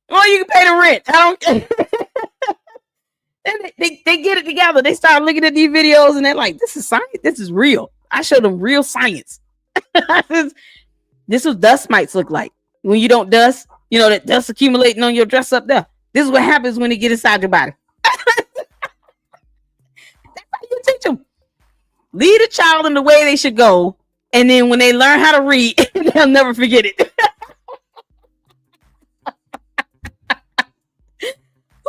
Or you can pay the rent. I don't care. they get it together. They start looking at these videos and they're like, this is science. This is real. I show them real science. This is what dust mites look like. When you don't dust, you know, that dust accumulating on your dress up there. This is what happens when it get inside your body. That's how you teach them. Lead a child in the way they should go. And then when they learn how to read, they'll never forget it.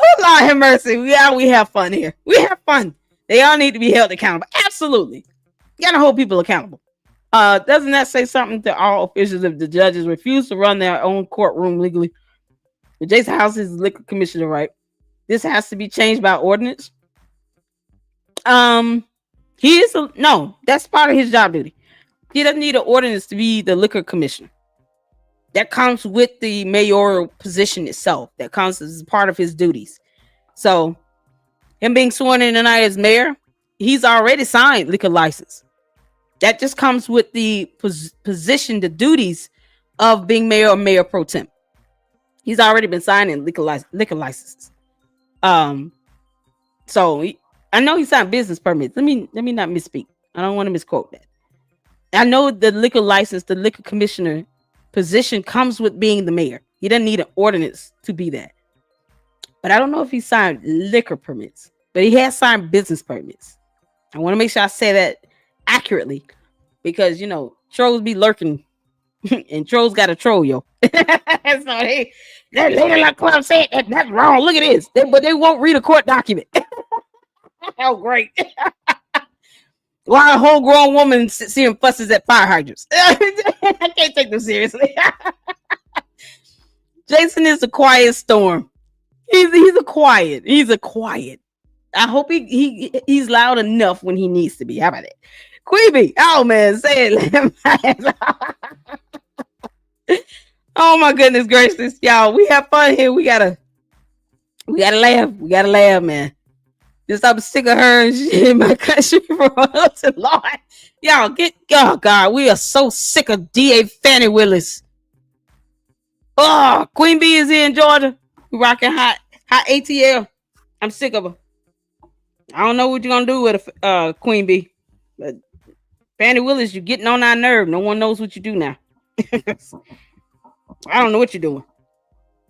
Oh, Lord have mercy. We have fun here. We have fun. They all need to be held accountable. Absolutely. You gotta hold people accountable. Doesn't that say something to all officials if the judges refuse to run their own courtroom legally? The Jason House is liquor commissioner, right? This has to be changed by ordinance. No, that's part of his job duty. He doesn't need an ordinance to be the liquor commissioner. That comes with the mayoral position itself. That comes as part of his duties. So, him being sworn in tonight as mayor, he's already signed liquor license. That just comes with the position, the duties of being mayor or mayor pro temp. He's already been signing liquor licenses. So I know he signed business permits. Let me not misspeak. I don't want to misquote that. I know the liquor license, the liquor commissioner position comes with being the mayor. He doesn't need an ordinance to be that. But I don't know if he signed liquor permits, but he has signed business permits. I want to make sure I say that accurately because, you know, trolls be lurking and trolls got to troll, yo. So that Lady Luck Club said that's wrong. Look at this. But they won't read a court document. How great. Why a whole grown woman seeing fusses at fire hydrants? I can't take them seriously. Jason is a quiet storm. He's a quiet. I hope he's loud enough when he needs to be. How about it? Queeby. Oh man, say it. Oh my goodness gracious, y'all. We have fun here. We gotta laugh. We gotta laugh, man. Just I'm sick of her and shit in my country for us and Lord. Y'all oh God, we are so sick of DA Fannie Willis. Oh, Queen Bee is here in Georgia. We rocking hot ATL. I'm sick of her. I don't know what you're gonna do with a Queen Bee. But Fannie Willis, you're getting on our nerve. No one knows what you do now. I don't know what you're doing.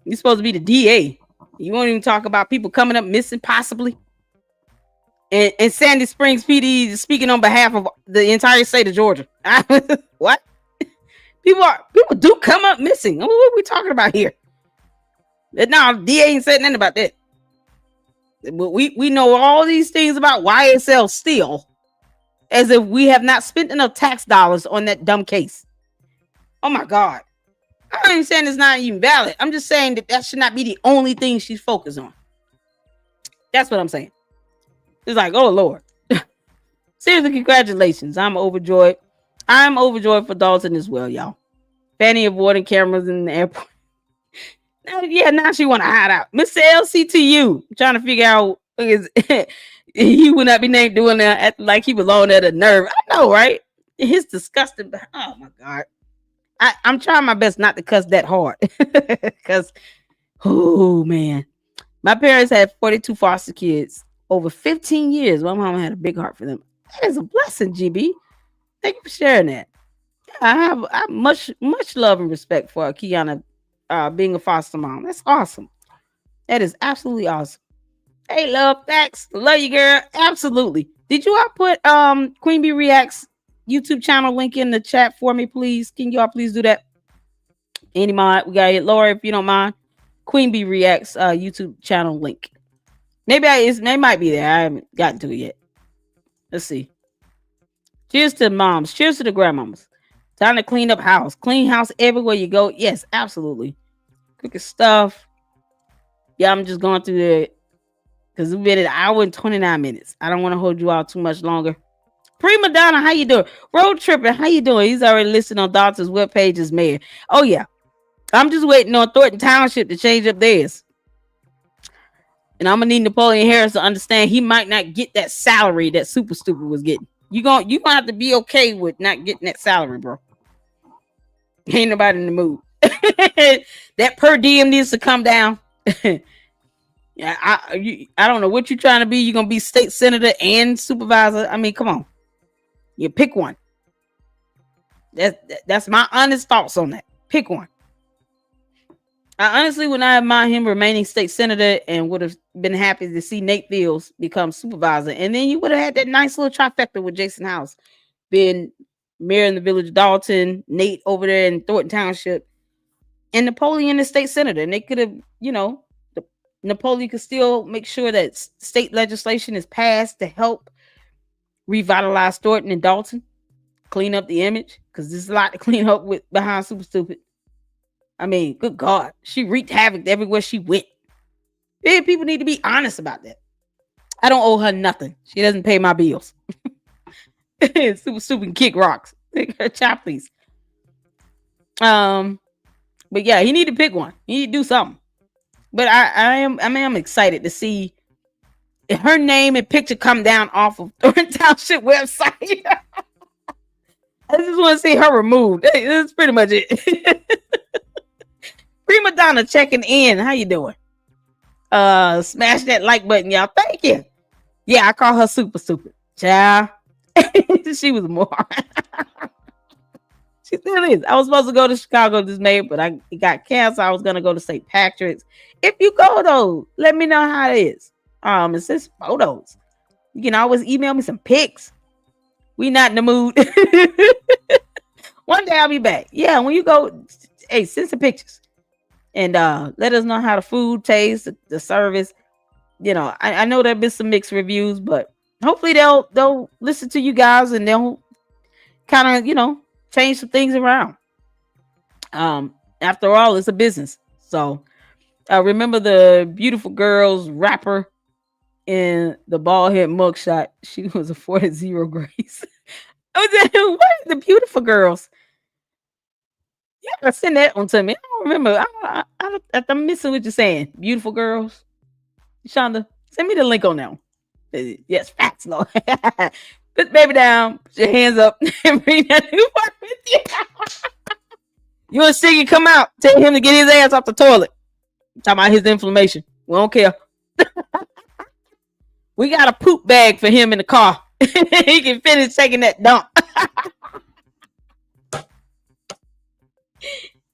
You're supposed to be the DA. You won't even talk about people coming up missing possibly. And Sandy Springs PD is speaking on behalf of the entire state of Georgia. What? People do come up missing. What are we talking about here? No, DA ain't said nothing about that. We know all these things about YSL still, as if we have not spent enough tax dollars on that dumb case. Oh my God. I'm not even saying it's not even valid. I'm just saying that should not be the only thing she's focused on. That's what I'm saying. It's like, oh Lord. Seriously, congratulations. I'm overjoyed. I'm overjoyed for Dalton as well, y'all. Fanny avoiding cameras in the airport. Now she want to hide out. Mr. LCTU, I'm trying to figure out he would not be named doing that like he belonged at a nerve. I know, right? His disgusting. Oh my God. I'm trying my best not to cuss that hard. Because, oh man. My parents had 42 foster kids over 15 years. My mama had a big heart for them. That is a blessing, GB. Thank you for sharing that. I have much love and respect for Kiana being a foster mom. That's awesome. That is absolutely awesome. Hey, love, thanks. Love you, girl. Absolutely. Did you all put Queen Bee Reacts YouTube channel link in the chat for me, please? Can you all please do that? Any mod? We got it. Laura, if you don't mind. Queen Bee Reacts YouTube channel link. Maybe it might be there. I haven't gotten to it yet. Let's see. Cheers to the moms. Cheers to the grandmamas. Time to clean up house. Clean house everywhere you go. Yes, absolutely. Cooking stuff. Yeah, I'm just going through it because we've been at an hour and 29 minutes. I don't want to hold you all too much longer. Prima Donna, how you doing? Road tripping, how you doing? He's already listed on Dalton's webpage as mayor. Oh yeah. I'm just waiting on Thornton Township to change up theirs. And I'm gonna need Napoleon Harris to understand he might not get that salary that Super Stupid was getting. You gonna have to be okay with not getting that salary, bro. Ain't nobody in the mood. That per diem needs to come down. Yeah, I don't know what you're trying to be. You're gonna be state senator and supervisor. I mean, come on, you pick one. That's my honest thoughts on that. Pick one. I honestly would not mind him remaining state senator, and would have been happy to see Nate Fields become supervisor, and then you would have had that nice little trifecta with Jason House being mayor in the village of Dalton, Nate over there in Thornton Township, and Napoleon the state senator. And they could have, Napoleon could still make sure that state legislation is passed to help revitalize Thornton and Dalton, clean up the image, because there's a lot to clean up with behind Super Stupid. I mean, good God, she wreaked havoc everywhere she went. Yeah, people need to be honest about that. I don't owe her nothing. She doesn't pay my bills. Super Stupid can kick rocks. Take her chop, please. But yeah, he need to pick one. He need to do something. But I am excited to see her name and picture come down off of Thornton Township website. I just want to see her removed. That's pretty much it. Prima Donna checking in. How you doing? Smash that like button, y'all. Thank you. Yeah, I call her Super Stupid. Child. She was more. She still is. I was supposed to go to Chicago this May, but it got canceled. I was gonna go to St. Patrick's. If you go though, let me know how it is. It says photos. You can always email me some pics. We not in the mood. One day I'll be back. Yeah, when you go, hey, send some pictures. And let us know how the food tastes, the service. I know there've been some mixed reviews, but hopefully they'll listen to you guys and they'll kind of, change some things around. After all, it's a business. So remember the beautiful girls rapper in the bald head mugshot. She was a 4-0 Grace. What is the beautiful girls? Yeah, send that one to me. I don't remember. I'm missing what you're saying. Beautiful girls. Shonda, send me the link on that one. Yes, facts, Lord. Put the baby down, put your hands up, and bring that new one with you. You want to see it come out? Tell him to get his ass off the toilet. Talking about his inflammation. We don't care. We got a poop bag for him in the car. He can finish taking that dump.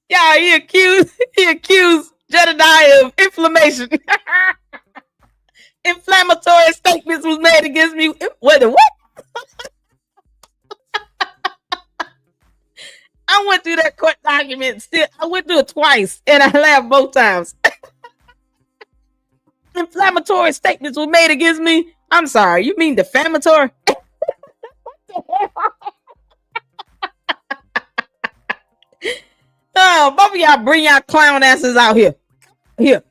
Yeah, he accused Jedediah of inflammation. Inflammatory statements was made against me. What? I went through that court document. I went through it twice, and I laughed both times. Inflammatory statements were made against me. I'm sorry. You mean defamatory? Oh, both of y'all bring y'all clown asses out here. Here.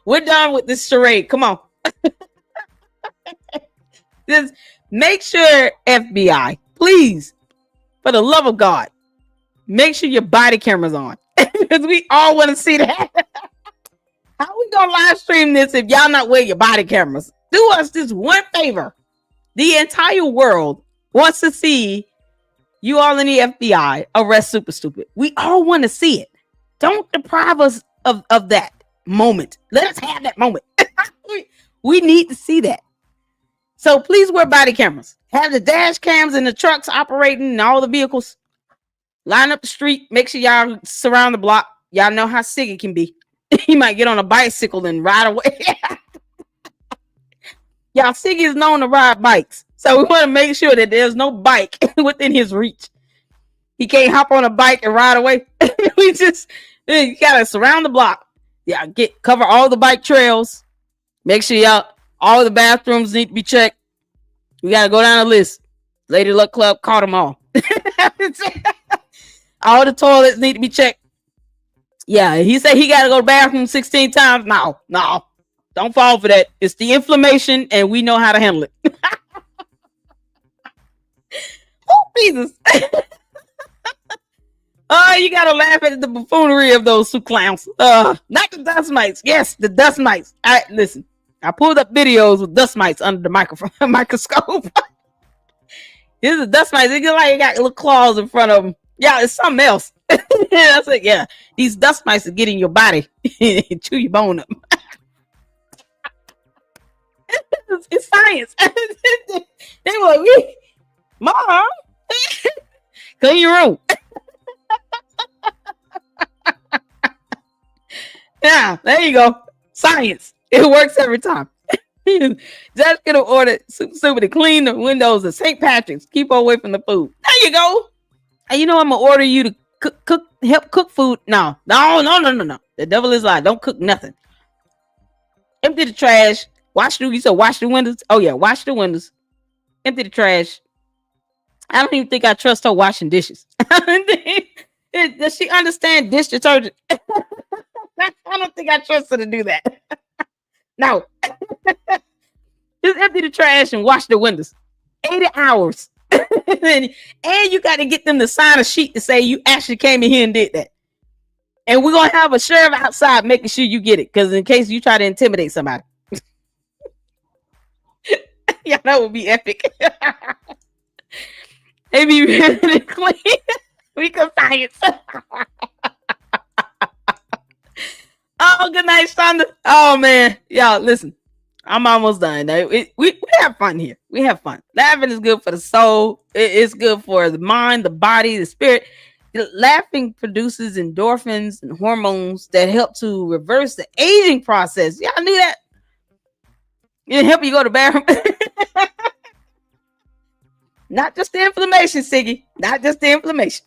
We're done with this charade. Come on. Just make sure, FBI, please, for the love of God, make sure your body camera's on. Because we all want to see that. How we gonna live stream this if y'all not wear your body cameras? Do us this one favor. The entire world wants to see you all in the FBI arrest Super Stupid. We all want to see it. Don't deprive us of that moment. Let us have that moment. We need to see that. So please wear body cameras. Have the dash cams in the trucks operating and all the vehicles. Line up the street. Make sure y'all surround the block. Y'all know how sick it can be. He might get on a bicycle and ride away. Y'all Siggy is known to ride bikes. So we want to make sure that there's no bike within his reach. He can't hop on a bike and ride away. You gotta surround the block. Yeah, cover all the bike trails. Make sure all the bathrooms need to be checked. We gotta go down the list. Lady Luck Club caught them all. All the toilets need to be checked. Yeah, he said he gotta go to the bathroom 16 times. No, don't fall for that. It's the inflammation, and we know how to handle it. Oh, Jesus. Oh, you gotta laugh at the buffoonery of those two clowns. Not the dust mites. Yes, the dust mites. Listen. I pulled up videos with dust mites under the microscope. Here's the dust mites. They got little claws in front of them. Yeah, it's something else. I said, yeah, these dust mites are getting your body and chew your bone up. It's science. They were like, Mom, clean your room. Yeah, there you go. Science. It works every time. Judge could have ordered Super to clean the windows of St. Patrick's. Keep away from the food. There you go. And you know I'm gonna order you to help cook food. No. The devil is lie. Don't cook nothing. Empty the trash. Wash the windows. Oh yeah, wash the windows. Empty the trash. I don't even think I trust her washing dishes. Does she understand dish detergent? I don't think I trust her to do that. No. Just empty the trash and wash the windows. 80 hours. And you got to get them to sign a sheet to say you actually came in here and did that. And we're going to have a sheriff outside making sure you get it. Because in case you try to intimidate somebody. Yeah, that would be epic. Maybe really clean. We can science. Oh, good night, Shonda. Oh, man. Y'all, listen. I'm almost done. We have fun here. We have fun. Laughing is good for the soul. It's good for the mind, the body, the spirit. Laughing produces endorphins and hormones that help to reverse the aging process. Y'all knew that? It help you go to bathroom. Not just the inflammation, Siggy. Not just the inflammation.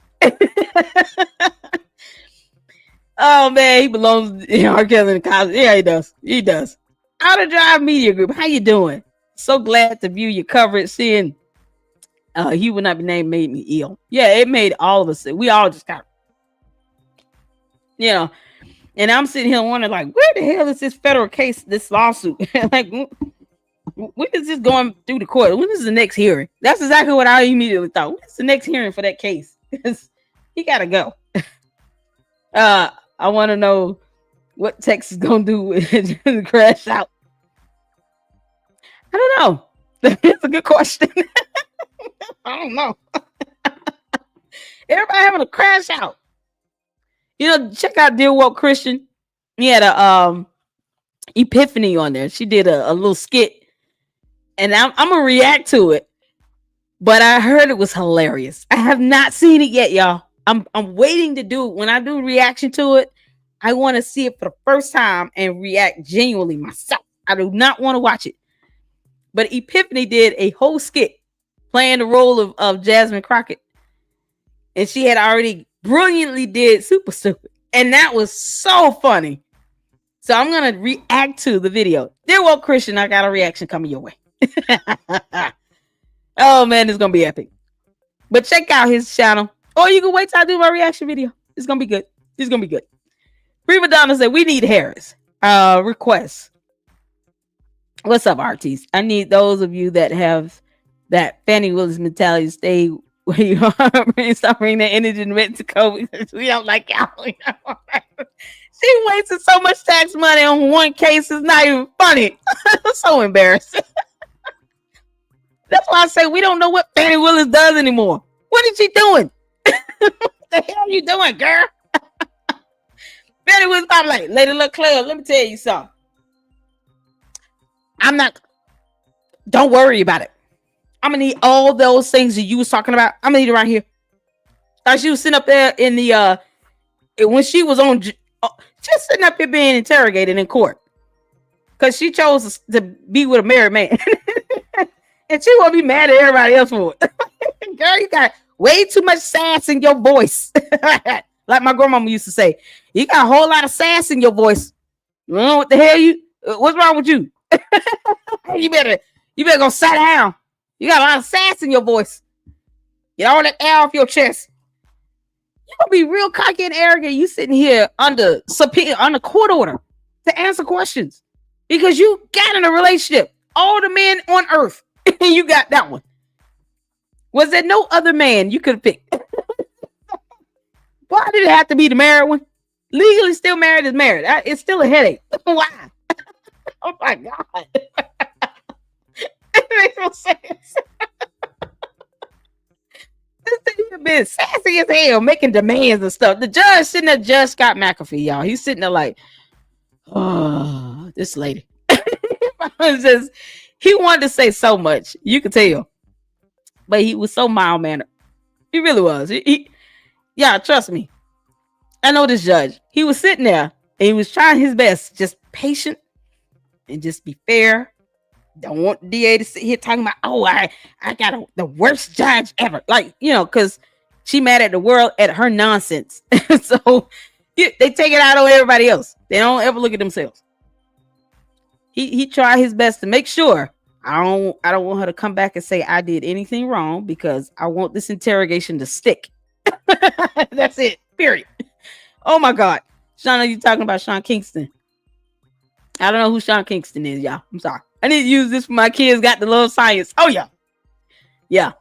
Oh, man. He belongs in R. Kelly in college. Yeah, he does. He does. Outer Drive Media Group, how you doing? So glad to view your coverage. Seeing he would not be named made me ill. Yeah, it made all of us sick. We all just got, and I'm sitting here wondering, like, where the hell is this federal case, this lawsuit? Like, when is this going through the court? When is the next hearing? That's exactly what I immediately thought. When's the next hearing for that case? Because he got to go. I want to know what Texas gonna do with the crash out. I don't know. That's a good question. I don't know. Everybody having a crash out. Check out Dear Woke Christian. He had a epiphany on there. She did a little skit, and I'm gonna react to it. But I heard it was hilarious. I have not seen it yet, y'all. I'm waiting to do it. When I do reaction to it, I want to see it for the first time and react genuinely myself. I do not want to watch it. But Epiphany did a whole skit playing the role of Jasmine Crockett. And she had already brilliantly did Super Stupid. And that was so funny. So I'm going to react to the video. Dear Woke Christian, I got a reaction coming your way. Oh, man, it's going to be epic. But check out his channel. Or you can wait till I do my reaction video. It's going to be good. It's going to be good. Prima Donna said, we need Harris. Requests. What's up, artists? I need those of you that have that Fannie Willis mentality to stay where you are. Stop bringing that energy to Mexico because we don't like y'all. She wasted so much tax money on one case. It's not even funny. So embarrassing. That's why I say we don't know what Fannie Willis does anymore. What is she doing? What the hell are you doing, girl? Fannie Willis, I'm like, Lady Luck Club, let me tell you something. Don't worry about it. I'm gonna need all those things that you was talking about. I'm gonna need it right here. Like she was sitting up there in the when she was on just sitting up here being interrogated in court because she chose to be with a married man. And she won't be mad at everybody else for it. Girl, you got way too much sass in your voice. Like my grandmama used to say, you got a whole lot of sass in your voice. You know what the hell what's wrong with you? You better go sit down. You got a lot of sass in your voice. Get all that air off your chest. You gonna be real cocky and arrogant. You sitting here under subpoena, under court order to answer questions because you got in a relationship. All the men on earth, and you got that one. Was there no other man you could have picked? Why did it have to be the married one? Legally still married is married. It's still a headache. Why? Oh my God. It makes no sense. This thing been sassy as hell, making demands and stuff. The judge sitting there, Judge Scott McAfee, y'all. He's sitting there like, oh, this lady. Just, he wanted to say so much. You could tell. But he was so mild-mannered. He really was. Yeah, trust me. I know this judge. He was sitting there and he was trying his best, just patient and just be fair. Don't want the DA to sit here talking about, oh, I got the worst judge ever. Like, because she mad at the world at her nonsense. So they take it out on everybody else. They don't ever look at themselves. He tried his best to make sure I don't want her to come back and say I did anything wrong, because I want this interrogation to stick. That's it. Period. Oh my God. Sean, are you talking about Sean Kingston? I don't know who Sean Kingston is, y'all. I'm sorry. I need to use this for my kids got the love science. Oh yeah. Yeah.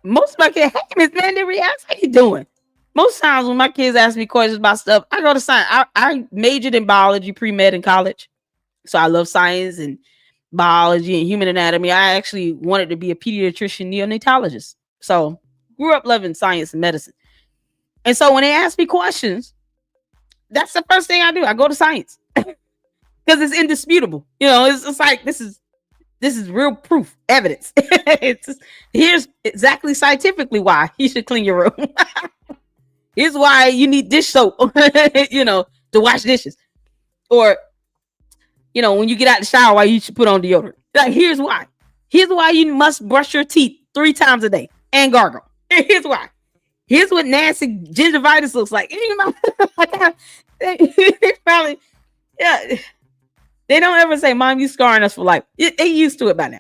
Most of my kids, hey Miss Mandy Reacts, how you doing? Most times when my kids ask me questions about stuff, I go to science. I majored in biology, pre-med in college. So I love science and biology and human anatomy. I actually wanted to be a pediatrician neonatologist. So grew up loving science and medicine. And so when they ask me questions, that's the first thing I do. I go to science because it's indisputable. It's like this is real proof, evidence. Here's exactly scientifically why you should clean your room. Here's why you need dish soap, to wash dishes, or when you get out the shower, why you should put on deodorant. Like, here's why. Here's why you must brush your teeth 3 times a day and gargle. Here's why. Here's what nasty gingivitis looks like. They probably, yeah. They don't ever say, Mom, you scarring us for life. They used to it by now.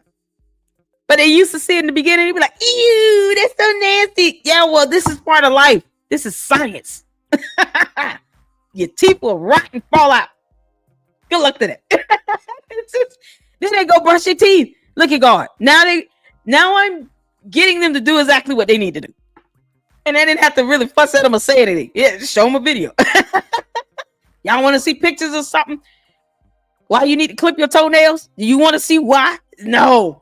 But they used to see it in the beginning. They'd be like, ew, that's so nasty. Yeah, well, this is part of life. This is science. Your teeth will rot and fall out. Good luck to that. Then they go brush your teeth. Look at God. Now I'm getting them to do exactly what they need to do. And I didn't have to really fuss at them or say anything. Yeah, just show them a video. Y'all want to see pictures of something? Why you need to clip your toenails? Do you want to see why? No.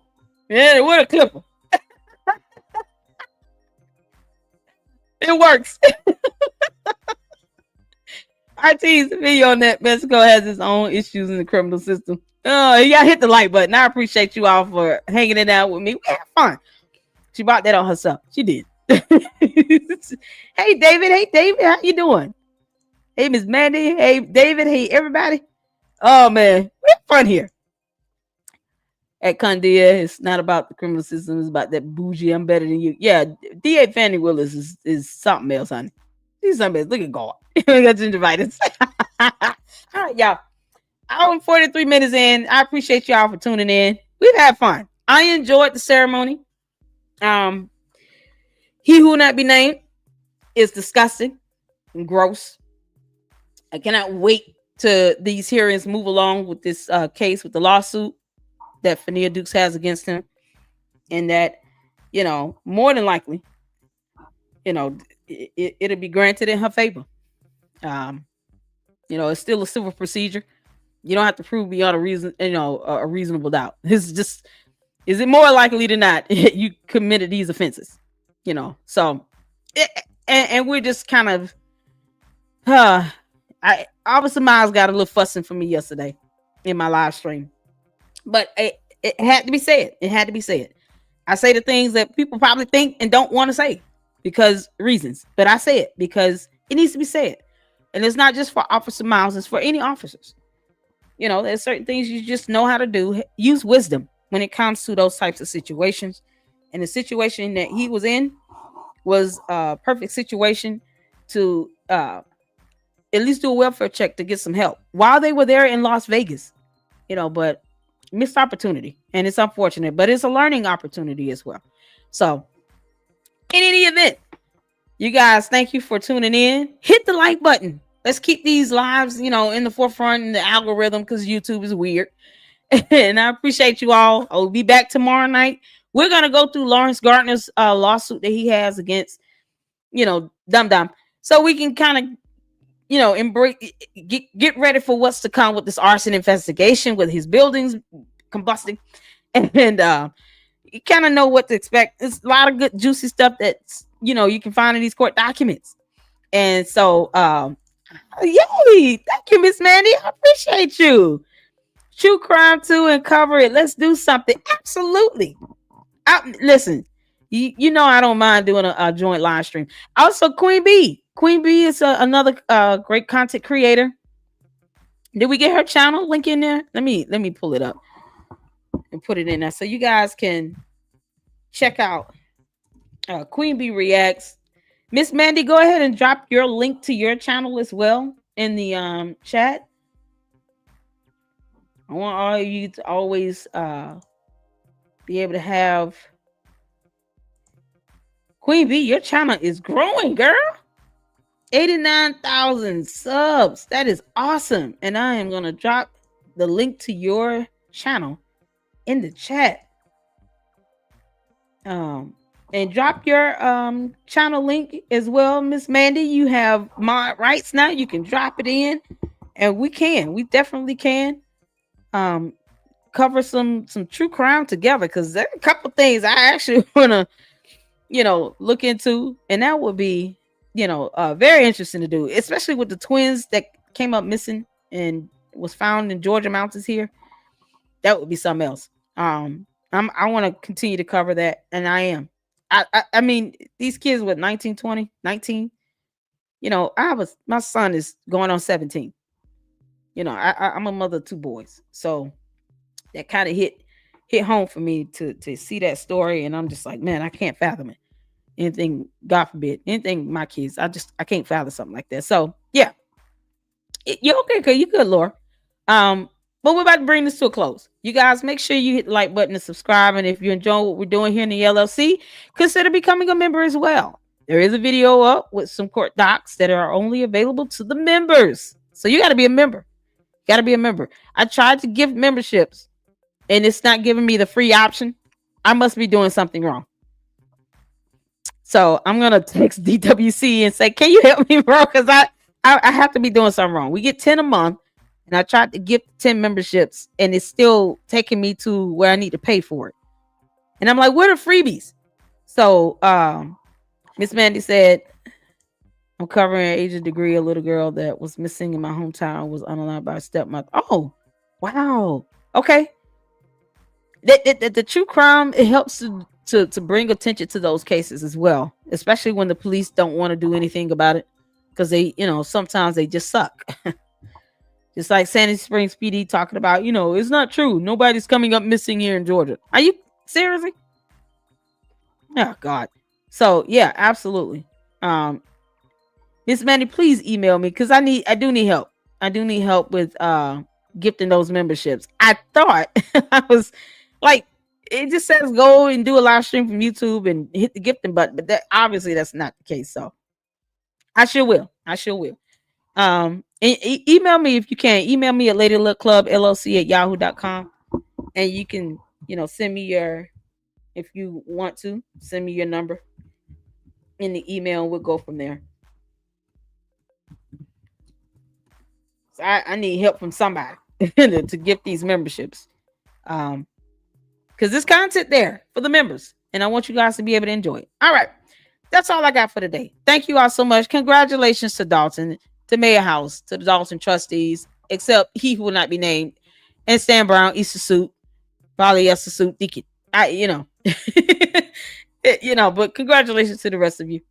Yeah, what a clipper. It works. I teased the video on that. Mexico has its own issues in the criminal system. Oh, y'all hit the like button. I appreciate you all for hanging it out with me. We had fun. She brought that on herself. She did. Hey, David. Hey, David. How you doing? Hey, Miss Mandy. Hey, David. Hey, everybody. Oh, man. We have fun here. At Condia, it's not about the criminal system. It's about that bougie, I'm better than you. Yeah, D.A. Fannie Willis is something else, honey. She's something else. Look at God. We got gingivitis. All right, y'all. Hour and 43 minutes in. I appreciate y'all for tuning in. We've had fun. I enjoyed the ceremony. He who will not be named is disgusting and gross. I cannot wait to these hearings move along with this case, with the lawsuit that Fannia Dukes has against him. And that, more than likely, it'll be granted in her favor. It's still a civil procedure. You don't have to prove beyond a reason, a reasonable doubt. It's just, is it more likely than not you committed these offenses? So, and we're just kind of, Officer Miles got a little fussing for me yesterday in my live stream, but it had to be said. It had to be said. I say the things that people probably think and don't want to say because reasons, but I say it because it needs to be said. And it's not just for Officer Miles, it's for any officers. There's certain things you just know how to do. Use wisdom when it comes to those types of situations. And the situation that he was in was a perfect situation to at least do a welfare check to get some help while they were there in Las Vegas, but missed opportunity. And it's unfortunate, but it's a learning opportunity as well. So in any event, you guys, thank you for tuning in. Hit the like button. Let's keep these lives, in the forefront in the algorithm because YouTube is weird. And I appreciate you all. I'll be back tomorrow night. We're going to go through Lawrence Gardner's lawsuit that he has against, Dum Dum. so we can kind of, embrace, get ready for what's to come with this arson investigation, with his buildings combusting, and you kind of know what to expect. There's a lot of good juicy stuff that's, you can find in these court documents. And so yay, thank you, Miss Mandy, I appreciate you. True crime too, and cover it. Let's do something. Absolutely. Listen, you know I don't mind doing a joint live stream. Also, Queen B is another great content creator. Did we get her channel link in there? Let me pull it up and put it in there so you guys can check out Queen B Reacts. Miss Mandy, go ahead and drop your link to your channel as well in the chat. I want all of you to always be able to have Queen B. Your channel is growing, girl. 89,000 subs. That is awesome. And I am going to drop the link to your channel in the chat. And drop your channel link as well, Miss Mandy. You have mod rights now. You can drop it in, and we definitely can cover some true crime together, because there are a couple things I actually want to look into, and that would be very interesting to do, especially with the twins that came up missing and was found in Georgia mountains here. That would be something else. I want to continue to cover that, and I am. I mean, these kids with 19, 20, 19, my son is going on 17. I'm a mother of two boys. So that kind of hit home for me to see that story. And I'm just like, man, I can't fathom it. Anything, God forbid, anything, my kids, I can't fathom something like that. So yeah, you're okay. Okay, you good, Laura. But we're about to bring this to a close. You guys, make sure you hit the like button and subscribe. And if you enjoy what we're doing here in the LLC, consider becoming a member as well. There is a video up with some court docs that are only available to the members. So you got to be a member. Got to be a member. I tried to give memberships and it's not giving me the free option. I must be doing something wrong. So I'm going to text DWC and say, can you help me, bro? Because I have to be doing something wrong. We get 10 a month. And I tried to give 10 memberships, and it's still taking me to where I need to pay for it. And I'm like, where are the freebies? So Miss Mandy said, I'm covering an Asian degree. A little girl that was missing in my hometown was unalive by a stepmother. Oh, wow. Okay. The true crime, it helps to bring attention to those cases as well, especially when the police don't want to do anything about it, because they, sometimes they just suck. Just like Sandy Springs PD talking about, it's not true. Nobody's coming up missing here in Georgia. Are you seriously? Oh God. So yeah, absolutely. Miss Mandy, please email me, because I do need help. I do need help with gifting those memberships. I thought I was like, it just says go and do a live stream from YouTube and hit the gifting button, but obviously that's not the case. So I sure will. Email me if you can. Email me at LadyLuckClubLLC@yahoo.com, and you can, send me if you want to, send me your number in the email, and we'll go from there. So I need help from somebody to get these memberships, because there's content there for the members, and I want you guys to be able to enjoy it. All right, that's all I got for today. Thank you all so much. Congratulations to Dalton, to Mayor House, to the Dalton trustees, except he who will not be named, and Stan Brown, Easter Suit, Polyester Suit, Deacon. But congratulations to the rest of you.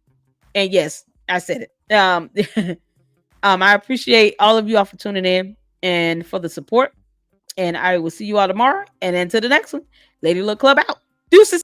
And yes, I said it. I appreciate all of you all for tuning in and for the support. And I will see you all tomorrow. And until the next one, Lady Luck Club out. Deuces.